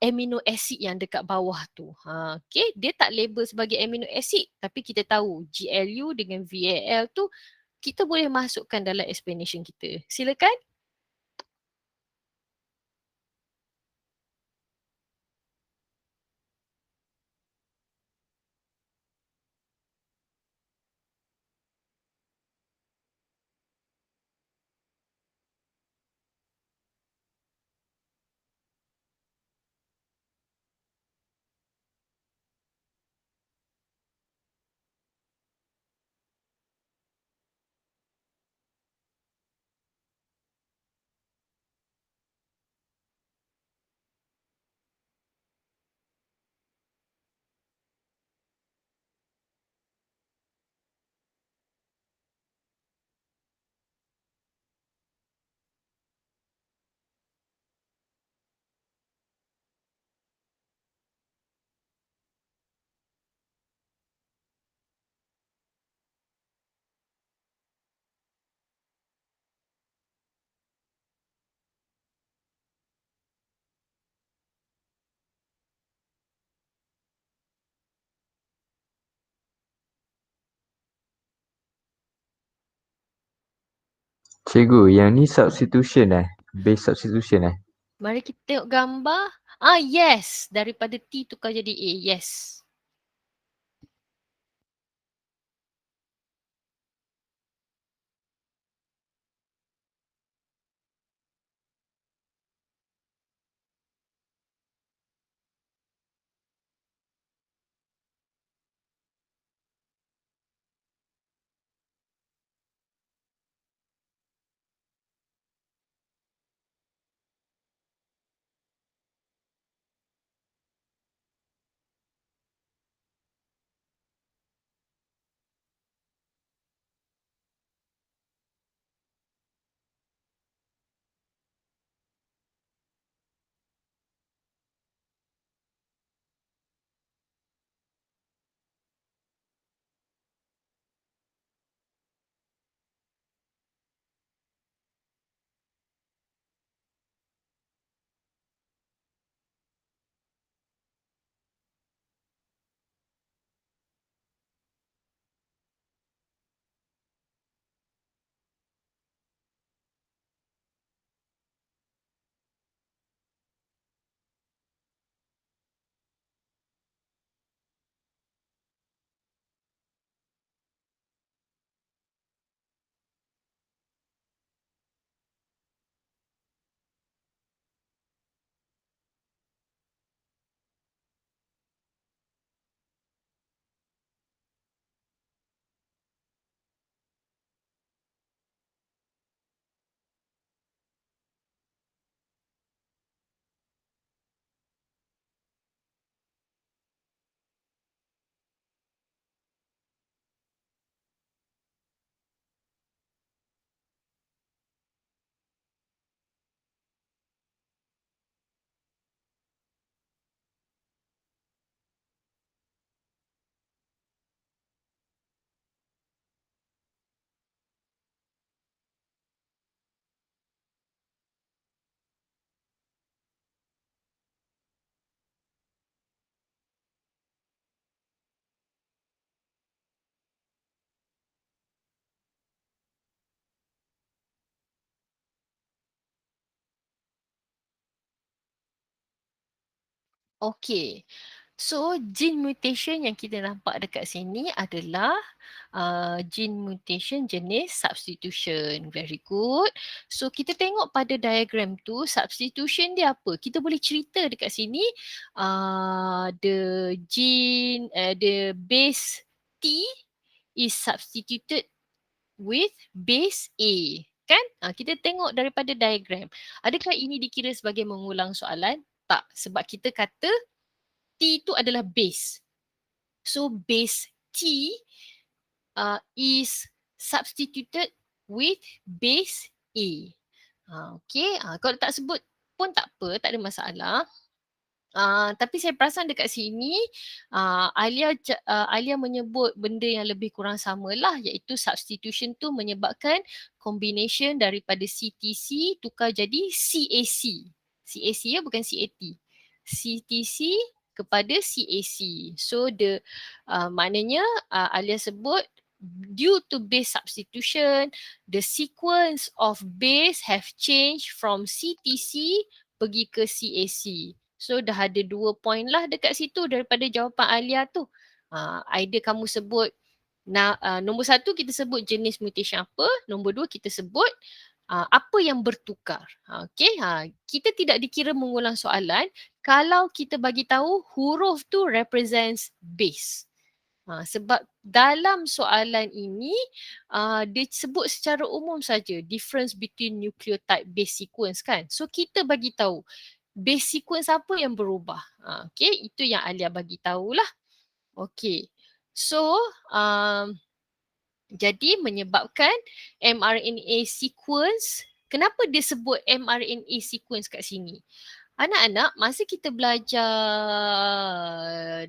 amino acid yang dekat bawah tu. Okay, dia tak label sebagai amino acid, tapi kita tahu GLU dengan VAL tu kita boleh masukkan dalam explanation kita. Silakan. Cikgu, yang ni substitution base substitution Mari kita tengok gambar. Yes. Daripada T tukar jadi A. Yes. Okay. So, gene mutation yang kita nampak dekat sini adalah gene mutation jenis substitution. Very good. So, kita tengok pada diagram tu, substitution dia apa? Kita boleh cerita dekat sini the gene, the base T is substituted with base A. Kan? Kita tengok daripada diagram. Adakah ini dikira sebagai mengulang soalan? Tak. Sebab kita kata T itu adalah base. So base T is substituted with base A. Okay, kalau tak sebut pun tak apa, tak ada masalah. Tapi saya perasan dekat sini Alia menyebut benda yang lebih kurang samalah, iaitu substitution tu menyebabkan combination daripada CTC tukar jadi CAC. CAC ya, bukan CAT. CTC kepada CAC. So maknanya Alia sebut due to base substitution, the sequence of base have changed from CTC pergi ke CAC. So dah ada 2 point lah dekat situ daripada jawapan Alia tu. Either kamu sebut nombor 1 kita sebut jenis mutation apa, nombor 2 kita sebut apa yang bertukar. Okay, kita tidak dikira mengulang soalan kalau kita bagi tahu huruf tu represents base. Sebab dalam soalan ini dia sebut secara umum saja difference between nucleotide base sequence kan. So kita bagi tahu base sequence apa yang berubah. Okay, itu yang Alia bagi tahulah. Okay, so jadi menyebabkan mRNA sequence, kenapa dia sebut mRNA sequence kat sini? Anak-anak, masa kita belajar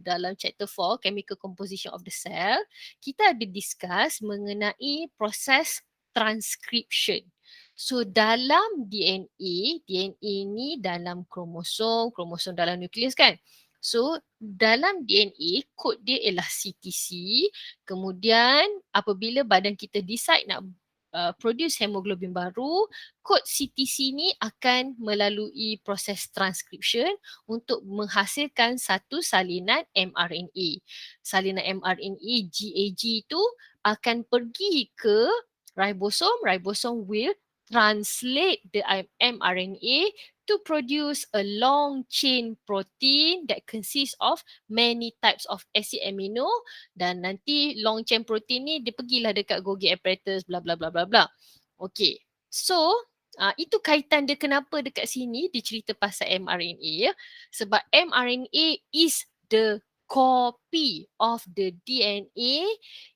dalam chapter 4, Chemical Composition of the Cell, kita ada discuss mengenai proses transcription. So dalam DNA ni dalam kromosom dalam nukleus kan. So dalam DNA kod dia ialah CTC. Kemudian apabila badan kita decide nak produce hemoglobin baru, kod CTC ni akan melalui proses transcription untuk menghasilkan satu salinan mRNA. Salinan mRNA GAG itu akan pergi ke ribosom. Ribosom will translate the mRNA to produce a long chain protein that consists of many types of acid amino, dan nanti long chain protein ni dia pergilah dekat Golgi apparatus bla bla bla bla bla. Okay. So itu kaitan dia kenapa dekat sini dia cerita pasal mRNA ya. Sebab mRNA is the copy of the DNA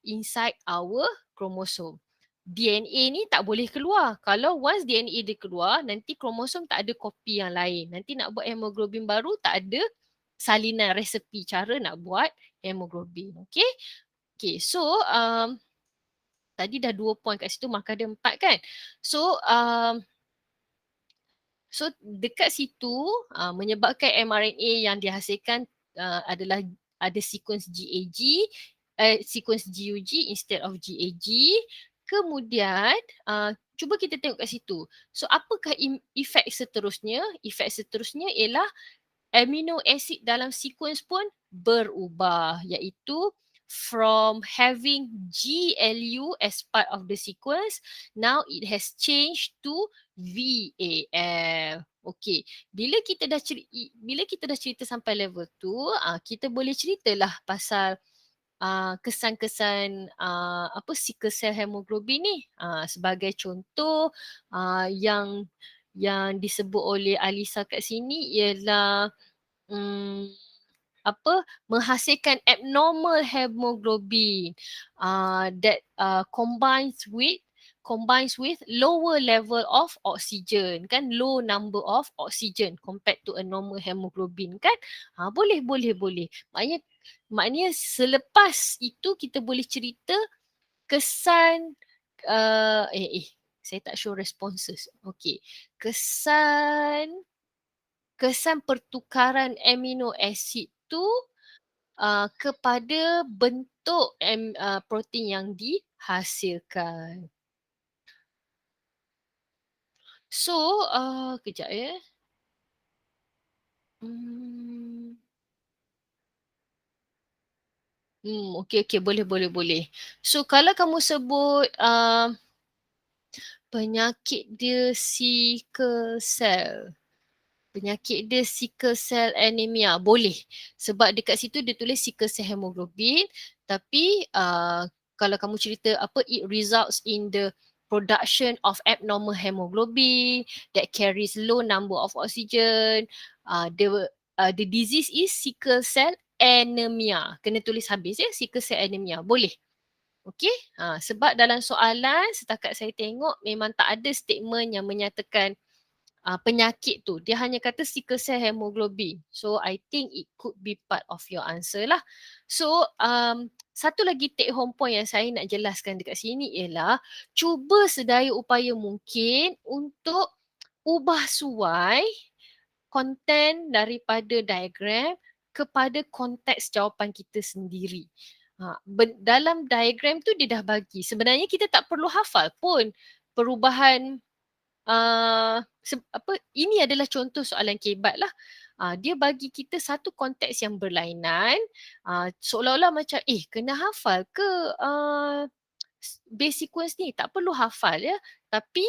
inside our chromosome. DNA ni tak boleh keluar. Kalau once DNA dia keluar, nanti kromosom tak ada kopi yang lain. Nanti nak buat hemoglobin baru, tak ada salinan resepi cara nak buat hemoglobin. Okay. Okay, so tadi dah 2 point kat situ, maka ada 4 kan. So dekat situ menyebabkan mRNA yang dihasilkan adalah ada sequence GAG, sequence GUG instead of GAG. Kemudian cuba kita tengok kat situ. So apakah efek seterusnya? Efek seterusnya ialah amino acid dalam sequence pun berubah, iaitu from having GLU as part of the sequence, now it has changed to VAL. Okay, bila kita dah cerita sampai level tu, kita boleh ceritalah pasal kesan-kesan sickle cell hemoglobin ni. Sebagai contoh yang disebut oleh Alisa kat sini ialah menghasilkan abnormal hemoglobin that combines with lower level of oxygen, kan, low number of oxygen compared to a normal hemoglobin, kan. Boleh. Maknanya selepas itu kita boleh cerita kesan saya tak show responses. Okay. Kesan pertukaran amino acid tu kepada bentuk protein yang dihasilkan. So, kejap ya. Okay, boleh. So, kalau kamu sebut penyakit dia sickle cell. Penyakit dia sickle cell anemia, boleh. Sebab dekat situ dia tulis sickle cell hemoglobin. Tapi kalau kamu cerita it results in the production of abnormal hemoglobin that carries low number of oxygen. The disease is sickle cell anemia. Kena tulis habis ya, sickle cell anemia. Boleh. Okay. Sebab dalam soalan setakat saya tengok memang tak ada statement yang menyatakan penyakit tu. Dia hanya kata sickle cell hemoglobin. So I think it could be part of your answer lah. So satu lagi take home point yang saya nak jelaskan dekat sini ialah cuba sedaya upaya mungkin untuk ubah suai konten daripada diagram kepada konteks jawapan kita sendiri. Dalam diagram tu dia dah bagi. Sebenarnya kita tak perlu hafal pun perubahan ini adalah contoh soalan kebat lah. Dia bagi kita satu konteks yang berlainan, seolah-olah macam kena hafal ke base sequence ni? Tak perlu hafal ya, tapi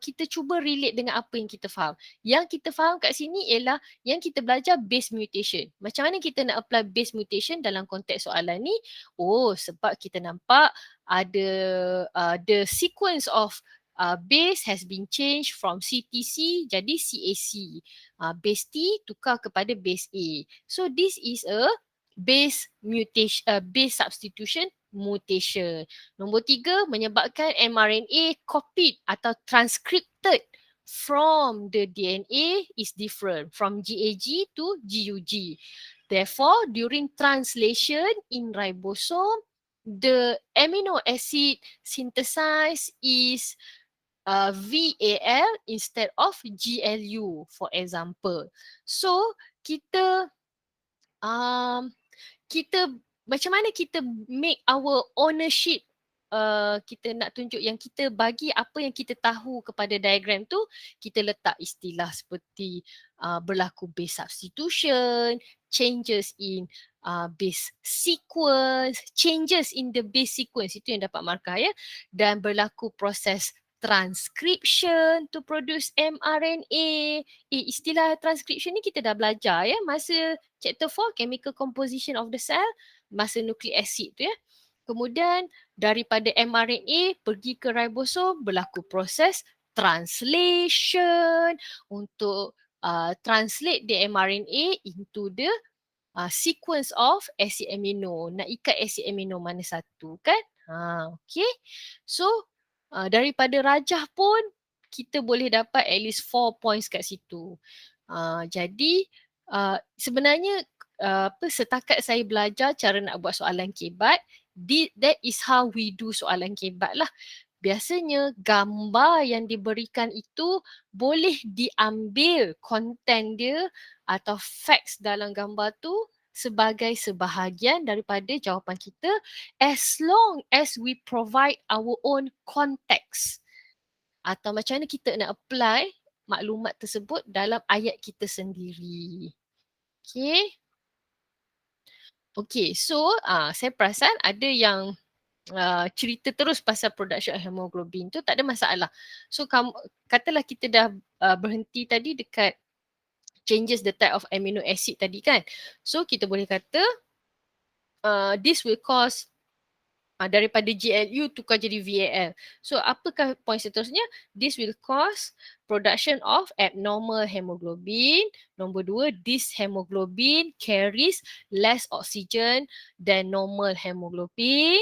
kita cuba relate dengan apa yang kita faham. Yang kita faham kat sini ialah yang kita belajar base mutation. Macam mana kita nak apply base mutation dalam konteks soalan ni? Sebab kita nampak ada the sequence of base has been changed from CTC jadi CAC. Base T tukar kepada base A. So this is a base mutation, base substitution mutation. Nombor 3, menyebabkan mRNA copied atau transcripted from the DNA is different from GAG to GUG. Therefore, during translation in ribosome, the amino acid synthesized is VAL instead of GLU, for example. So, kita macam mana kita make our ownership kita nak tunjuk yang kita bagi apa yang kita tahu kepada diagram tu, kita letak istilah seperti berlaku base substitution, changes in base sequence, changes in the base sequence, itu yang dapat markah ya, dan berlaku proses transcription to produce mRNA. Istilah transcription ni kita dah belajar ya masa chapter 4 chemical composition of the cell, masa nucleic acid tu ya. Kemudian daripada mRNA pergi ke ribosom, berlaku proses translation untuk translate the mRNA into the sequence of acid amino. Nak ikat acid amino mana satu kan? Okay. So daripada rajah pun kita boleh dapat at least 4 points kat situ. Jadi sebenarnya setakat saya belajar cara nak buat soalan kebat, that is how we do soalan kebat lah. Biasanya gambar yang diberikan itu boleh diambil konten dia atau facts dalam gambar tu sebagai sebahagian daripada jawapan kita as long as we provide our own context. Atau macam mana kita nak apply maklumat tersebut dalam ayat kita sendiri. Okay. Okay, so saya perasan ada yang cerita terus pasal production hemoglobin tu, tak ada masalah. So katalah kita dah berhenti tadi dekat changes the type of amino acid tadi kan. So kita boleh kata this will cause daripada GLU tukar jadi VAL. So apakah point seterusnya? This will cause production of abnormal hemoglobin. Nombor 2, this hemoglobin carries less oxygen than normal hemoglobin.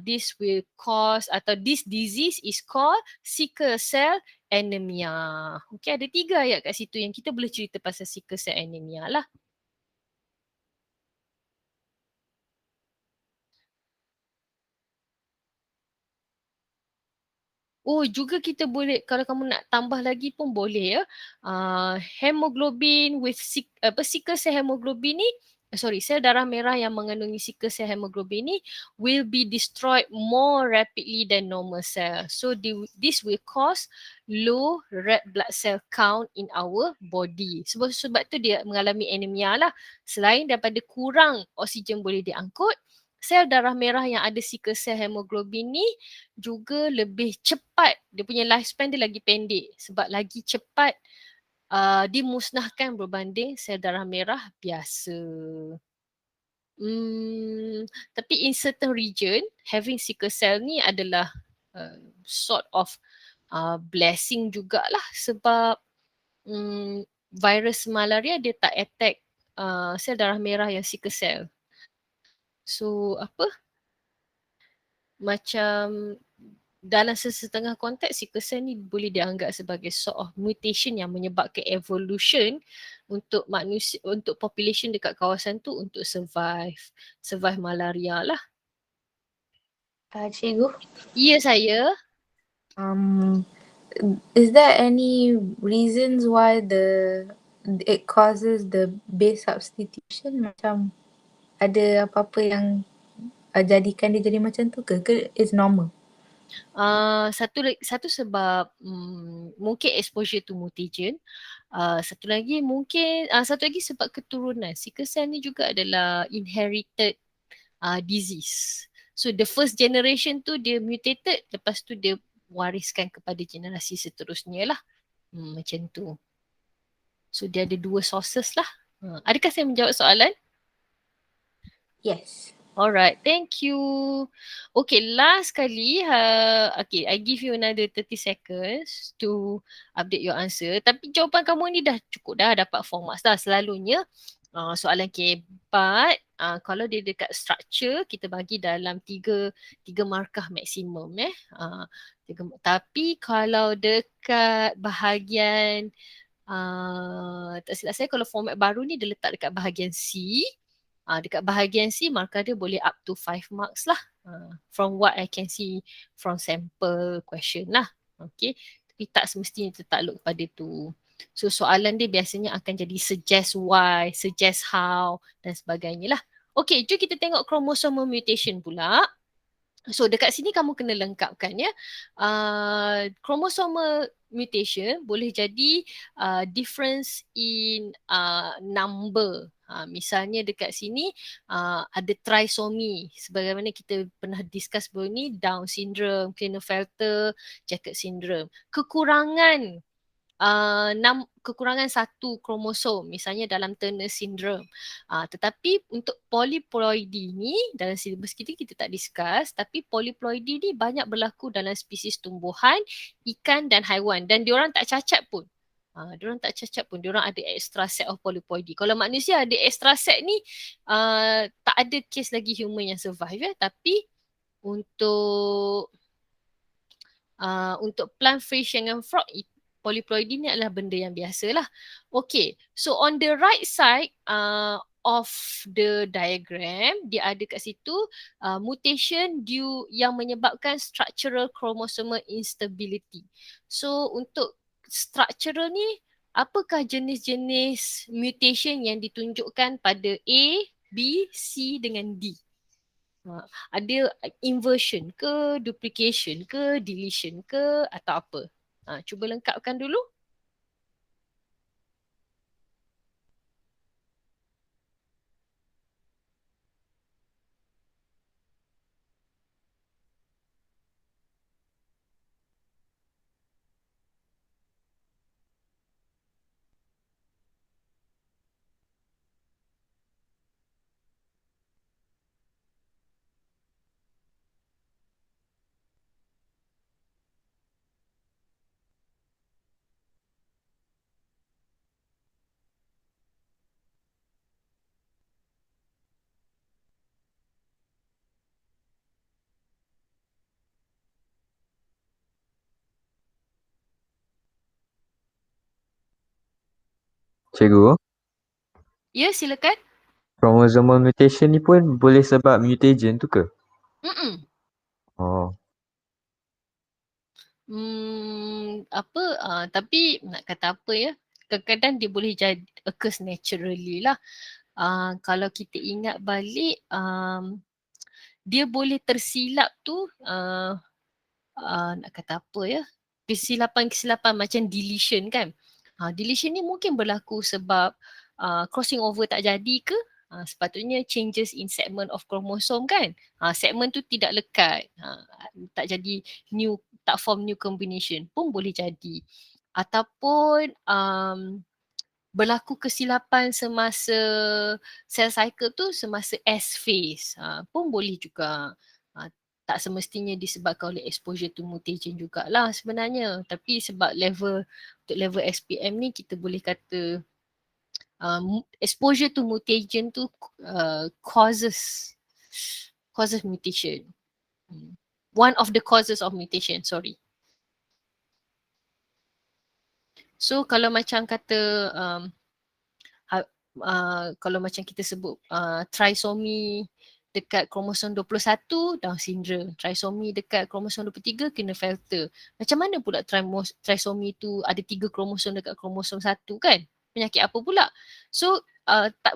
This will cause atau this disease is called sickle cell anemia. Okay, ada 3 ayat kat situ yang kita boleh cerita pasal sickle cell anemia lah. Oh, juga kita boleh, kalau kamu nak tambah lagi pun boleh ya. Hemoglobin with sickle cell hemoglobin ni, sel darah merah yang mengandungi sickle cell hemoglobin ni will be destroyed more rapidly than normal cell. So this will cause low red blood cell count in our body. Sebab tu dia mengalami anemia lah. Selain daripada kurang oksigen boleh diangkut, sel darah merah yang ada sickle cell hemoglobin ni juga lebih cepat, dia punya lifespan dia lagi pendek sebab lagi cepat dimusnahkan berbanding sel darah merah biasa. Tapi in certain region, having sickle cell ni adalah sort of blessing jugalah sebab virus malaria dia tak attack sel darah merah yang sickle cell. So macam dalam sesetengah konteks sickle cell ni boleh dianggap sebagai sort of mutation yang menyebabkan evolution untuk manusia, untuk population dekat kawasan tu untuk survive malaria lah. Cikgu? Ya, saya. Is there any reasons why it causes the base substitution? Macam ada apa-apa yang jadikan dia jadi macam tu ke it's normal? Satu sebab mungkin exposure to mutation. Satu lagi sebab keturunan. Sickle cell ni juga adalah inherited disease. So the first generation tu dia mutated, lepas tu dia wariskan kepada generasi seterusnya lah. Macam tu. So dia ada 2 sources lah. Adakah saya menjawab soalan? Yes. Alright, thank you. Okay, last kali, okay, I give you another 30 seconds to update your answer. Tapi jawapan kamu ni dah cukup dah, dapat 4 marks dah. Selalunya soalan kebat, kalau dia dekat structure, kita bagi dalam 3 markah maksimum. Tapi kalau dekat bahagian, tak silap saya, kalau format baru ni dia letak dekat bahagian C. Dekat bahagian C, markah dia boleh up to 5 marks lah. From what I can see from sample question lah. Okay. Tapi tak semestinya tertakluk pada tu. So soalan dia biasanya akan jadi suggest why, suggest how dan sebagainya lah. Okay, jom kita tengok chromosome mutation pula. So dekat sini kamu kena lengkapkan ya. Chromosomal mutation boleh jadi difference in number. Misalnya dekat sini ada trisomy. Sebagaimana kita pernah discuss sebelum ni, Down syndrome, Klinefelter, Jacquet syndrome. Kekurangan satu kromosom, misalnya dalam Turner syndrome. Tetapi untuk polyploidy ni dalam silibus kita tak discuss, tapi polyploidy ni banyak berlaku dalam spesies tumbuhan, ikan dan haiwan, dan diorang tak cacat pun. Diorang tak cacat pun, diorang ada extra set of polyploidy. Kalau manusia ada extra set ni, tak ada kes lagi human yang survive ya. Tapi untuk plant, fish dengan frog, polyploidy ni adalah benda yang biasa lah. Okay, so on the right side of the diagram, dia ada kat situ mutation due yang menyebabkan structural chromosomal instability. So untuk structural ni, apakah jenis-jenis mutation yang ditunjukkan pada A, B, C dengan D? Ada inversion ke, duplication ke, deletion ke, atau apa? Cuba lengkapkan dulu. Cikgu, Ya, silakan. chromosomal mutation ni pun boleh sebab mutagen tu ke? Oh, Tapi nak kata apa ya, kadang-kadang dia boleh jadi occurs naturally lah. Kalau kita ingat balik, dia boleh tersilap tu, nak kata apa ya, kesilapan-kesilapan macam deletion kan. Deletion ni mungkin berlaku sebab crossing over tak jadi ke, sepatutnya changes in segment of chromosome kan. Segment tu tidak lekat, tak jadi tak form new combination pun boleh jadi. Ataupun berlaku kesilapan semasa cell cycle tu, semasa S phase pun boleh juga. Tak semestinya disebabkan oleh exposure to mutation jugalah sebenarnya. Tapi sebab untuk level SPM ni kita boleh kata exposure to mutation tu causes mutation. One of the causes of mutation, sorry. So kalau macam kata kalau macam kita sebut trisomy dekat kromosom 21, Down syndrome. Trisomy dekat kromosom 23, Klinefelter. Macam mana pula trisomy tu ada 3 kromosom dekat kromosom 1 kan? Penyakit apa pula? So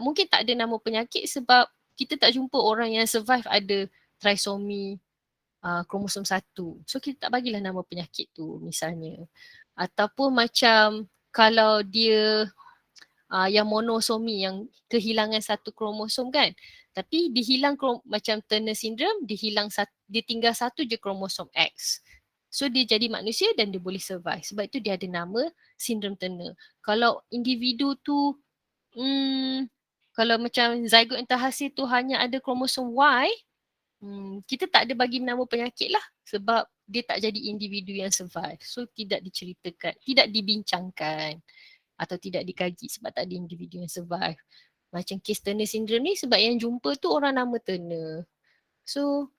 mungkin tak ada nama penyakit sebab kita tak jumpa orang yang survive ada trisomy kromosom 1. So kita tak bagilah nama penyakit tu misalnya. Ataupun macam kalau dia yang monosomi, yang kehilangan satu kromosom kan, tapi dihilang macam Turner syndrome, dia tinggal satu je kromosom X. So dia jadi manusia dan dia boleh survive. Sebab itu dia ada nama sindrom Turner. Kalau individu tu kalau macam zygote interhasil tu hanya ada kromosom Y, kita tak ada bagi nama penyakit lah sebab dia tak jadi individu yang survive. So tidak diceritakan, tidak dibincangkan atau tidak dikaji sebab tak ada individu yang survive. Macam kes Turner syndrome ni sebab yang jumpa tu orang nama Turner. So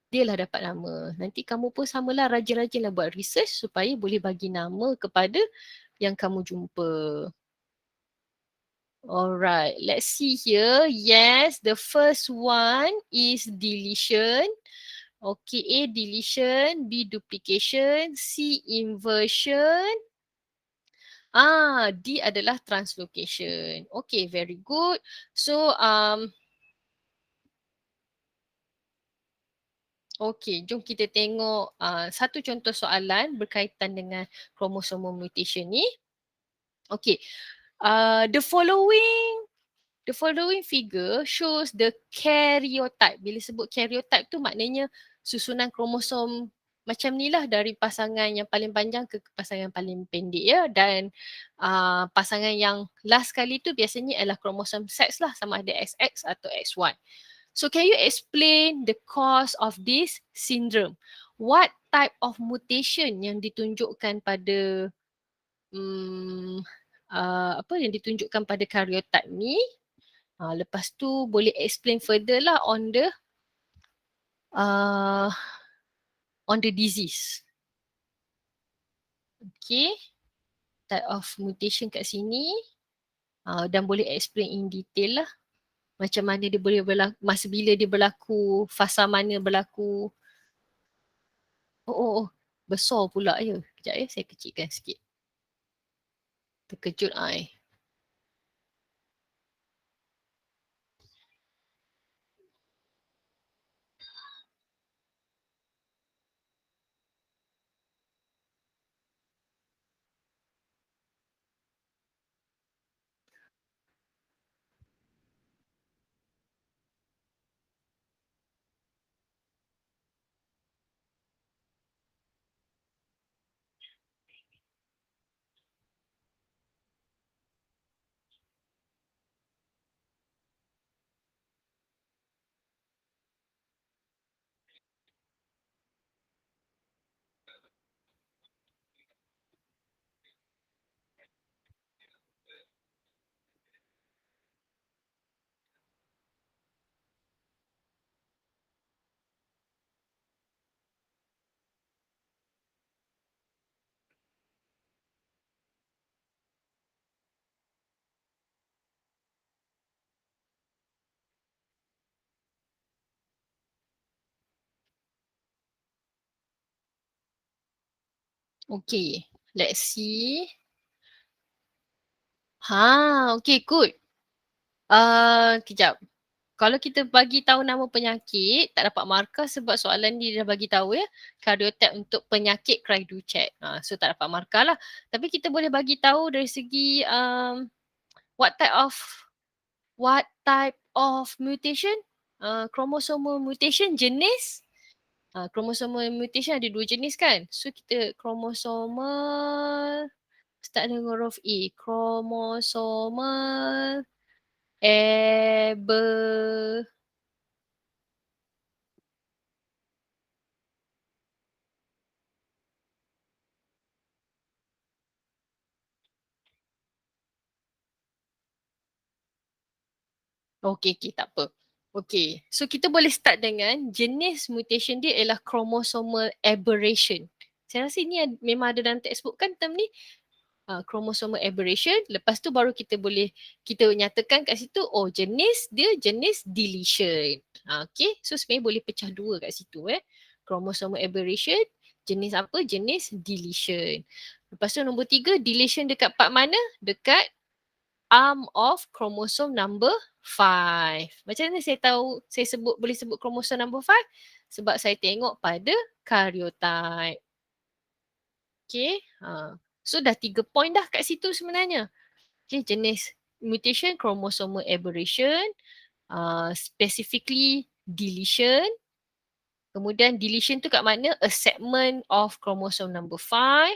dia lah dapat nama. Nanti kamu pun samalah rajin-rajinlah buat research supaya boleh bagi nama kepada yang kamu jumpa. Alright, let's see here. Yes, the first one is deletion. Okay, A deletion, B duplication, C inversion. D adalah translocation. Okay, very good. So Okey, jom kita tengok satu contoh soalan berkaitan dengan kromosom mutation ni. Okey, the following figure shows the karyotype. Bila sebut karyotype tu maknanya susunan kromosom macam ni lah, dari pasangan yang paling panjang ke pasangan yang paling pendek ya, dan pasangan yang last kali tu biasanya adalah kromosom sex lah, sama ada XX atau XY. So can you explain the cause of this syndrome? What type of mutation yang ditunjukkan pada apa yang ditunjukkan pada karyotype ni? Lepas tu boleh explain further lah on the disease. Okay, type of mutation kat sini, dan boleh explain in detail lah macam mana dia boleh berlaku, masa bila dia berlaku, fasa mana berlaku. Oh, besar pula ya. Sekejap ya, saya kecilkan sikit. Terkejut I. Okay, let's see. Okay, good. Kejap. Kalau kita bagi tahu nama penyakit, tak dapat markah sebab soalan ni dah bagi tahu ya, karyotype untuk penyakit Kreiduchet. So tak dapat markah lah. Tapi kita boleh bagi tahu dari segi what type of mutation? Chromosomal mutation jenis. Chromosomal mutation ada 2 jenis kan? So kita chromosomal, start dengan huruf A. Chromosomal Okay, tak apa. Okay, so kita boleh start dengan jenis mutation dia ialah chromosomal aberration. Saya rasa ini memang ada dalam textbook kan term ni? Chromosomal aberration. Lepas tu baru kita nyatakan kat situ, oh jenis dia jenis deletion. Okay, so sebenarnya boleh pecah dua kat situ Chromosomal aberration, jenis apa? Jenis deletion. Lepas tu nombor 3, deletion dekat part mana? Dekat arm of chromosome number 5. Macam mana saya tahu, boleh sebut chromosome number 5? Sebab saya tengok pada karyotype. Okay, so dah 3 point dah kat situ sebenarnya. Okay, jenis mutation, chromosomal aberration, specifically deletion. Kemudian deletion tu kat mana? A segment of chromosome number 5.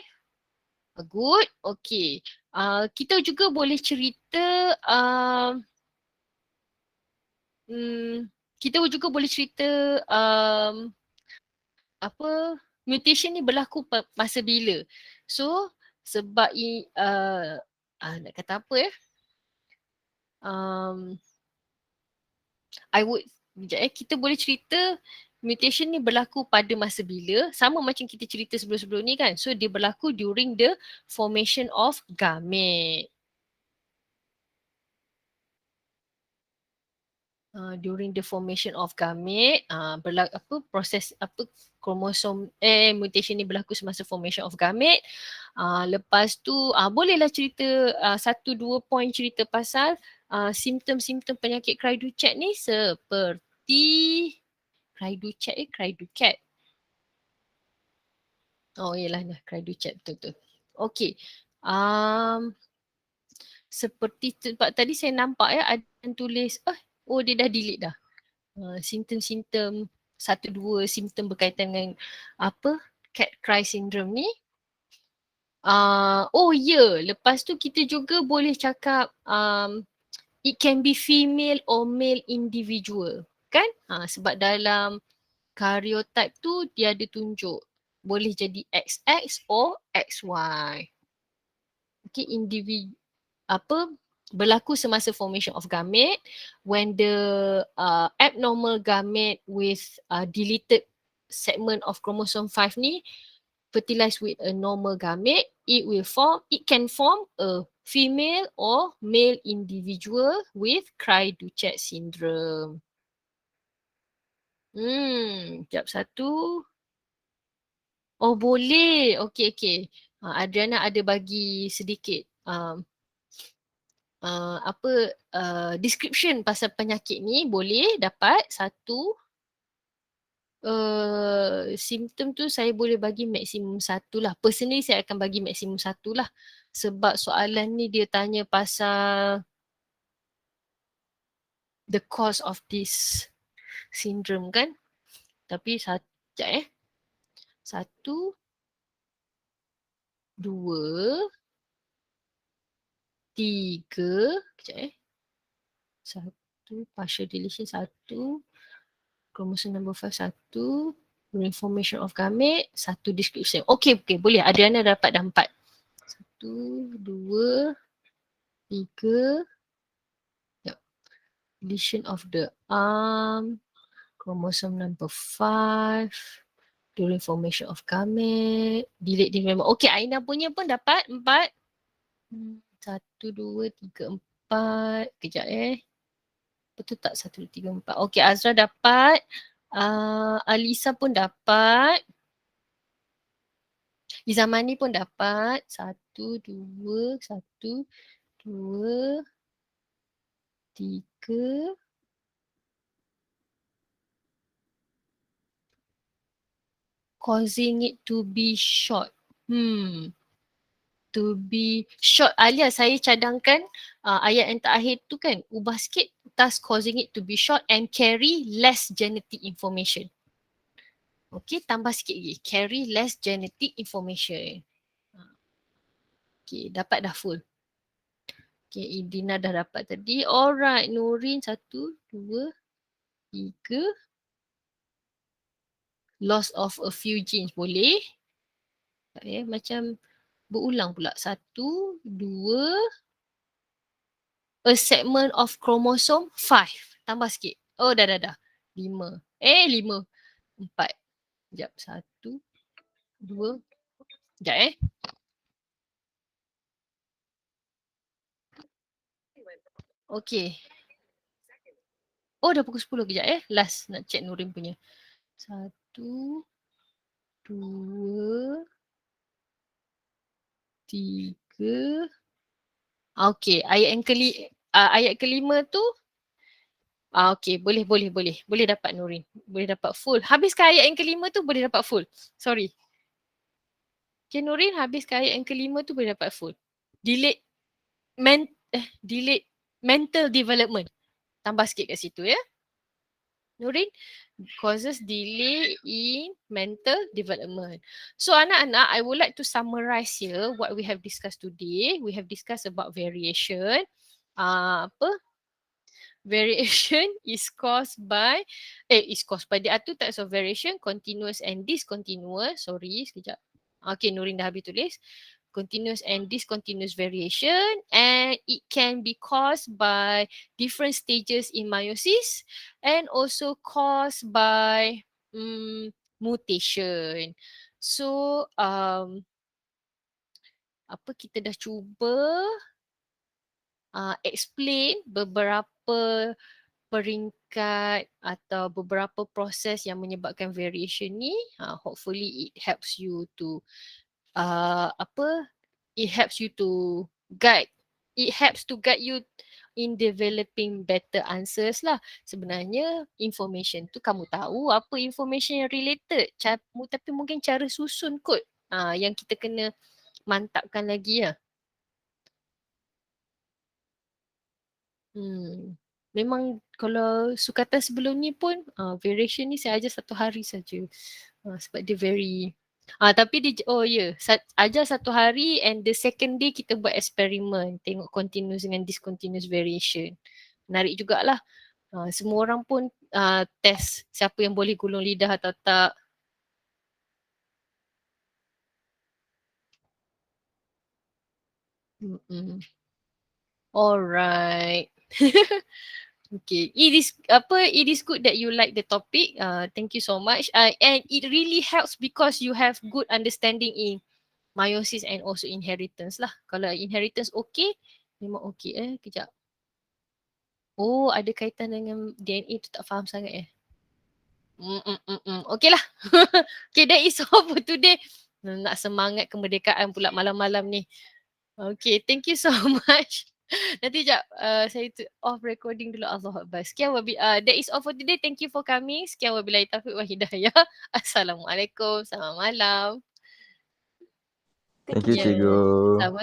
Good, okay. Kita juga boleh cerita mutation ni berlaku masa bila. So sebab nak kata apa kita boleh cerita mutation ni berlaku pada masa bila, sama macam kita cerita sebelum-sebelum ni kan. So dia berlaku during the formation of gamete. During the formation of gamete, proses kromosom mutation ni berlaku semasa formation of gamete. Lepas tu bolehlah cerita 1-2 point cerita pasal simptom-simptom penyakit Kreiduchet ni, seperti Cryducat. Oh yelah, Cryducat betul-betul. Okay. Seperti sebab tadi saya nampak ya ada yang tulis, dia dah delete dah. Simptom-simptom, 1-2 simptom berkaitan dengan apa? Cat cry syndrome ni. Lepas tu kita juga boleh cakap it can be female or male individual. Kan? Sebab dalam karyotype tu dia ada tunjuk. Boleh jadi XX or XY. Okay, berlaku semasa formation of gamete when the abnormal gamete with deleted segment of chromosome 5 ni fertilize with a normal gamete, it can form a female or male individual with Cry-Duchet syndrome. Sekejap satu. Oh boleh. Okay. Adriana ada bagi sedikit description pasal penyakit ni. Boleh dapat satu. Simptom tu saya boleh bagi maksimum 1 lah. Personally saya akan bagi maksimum 1 lah. Sebab soalan ni dia tanya pasal the cause of this syndrome kan. Tapi sekejap 1, 2, 3, sekejap 1, partial deletion 1, chromosome number 5 1, information of gamete 1, description. Okay, boleh. Adriana dapat dah 4. 1, 2, 3. Deletion of the arm, chromosome number 5, during formation of gamete, delete member. Okay, Aina punya pun dapat 4. 1, 2, 3, 4. Kejap Betul tak 1, 2, 3, 4. Okay, Azra dapat. Alisa pun dapat. Izamani pun dapat. 1, 2, 1, 2, 3. Causing it to be short. To be short. Alia, saya cadangkan ayat yang terakhir tu kan. Ubah sikit. Thus causing it to be short and carry less genetic information. Okay, tambah sikit lagi. Carry less genetic information. Okay, dapat dah full. Okay, Idina dah dapat tadi. Alright, Nurin 1, 2, 3. Loss of a few genes. Boleh. Macam berulang pula. 1, 2. A segment of chromosome 5. Tambah sikit. Oh, dah. 5. 5. 4. Sekejap. 1, 2. Sekejap Okay. Oh, dah pukul 10. Kejap Last nak check Nurin punya. 1, 2, 3. Okay. Ayat kelima tu. Okay. Boleh. Boleh dapat Nurin. Boleh dapat full. Habiskan ayat yang kelima tu boleh dapat full. Sorry. Okay, Nurin, habiskan ayat yang kelima tu boleh dapat full. Delete mental development. Tambah sikit kat situ Nurin, causes delay in mental development. So anak-anak, I would like to summarize here what we have discussed today. We have discussed about variation. Variation is caused by there are 2 types of variation, continuous and discontinuous. Sorry, sekejap. Okay, Nurin dah habis tulis. Continuous and discontinuous variation, and it can be caused by different stages in meiosis and also caused by mutation. So kita dah cuba explain beberapa peringkat atau beberapa proses yang menyebabkan variation ni. Hopefully it helps you to it helps to guide you in developing better answers lah. Sebenarnya information tu kamu tahu apa information yang related, tapi mungkin cara susun kot yang kita kena mantapkan lagi lah. Memang kalau sukatan sebelum ni pun variation ni saya ajar 1 hari saja. Sebab dia very tapi dia ajar 1 hari and the second day kita buat eksperimen, tengok continuous dengan discontinuous variation. Menarik jugalah. Semua orang pun test siapa yang boleh gulung lidah atau tak. Alright. Okay, it is good that you like the topic. Thank you so much. And it really helps because you have good understanding in meiosis and also inheritance lah. Kalau inheritance okay, memang okay. Kejap. Oh, ada kaitan dengan DNA tu tak faham sangat Okay lah. Okay, that is all for today. Nak semangat kemerdekaan pula malam-malam ni. Okay, thank you so much. Nanti sekejap saya off recording dulu. Allah Akbar. Sekian that is all for today. Thank you for coming. Sekian wabillahi taufiq wa hidayah. Assalamualaikum. Selamat malam. Thank you, Cikgu. Sama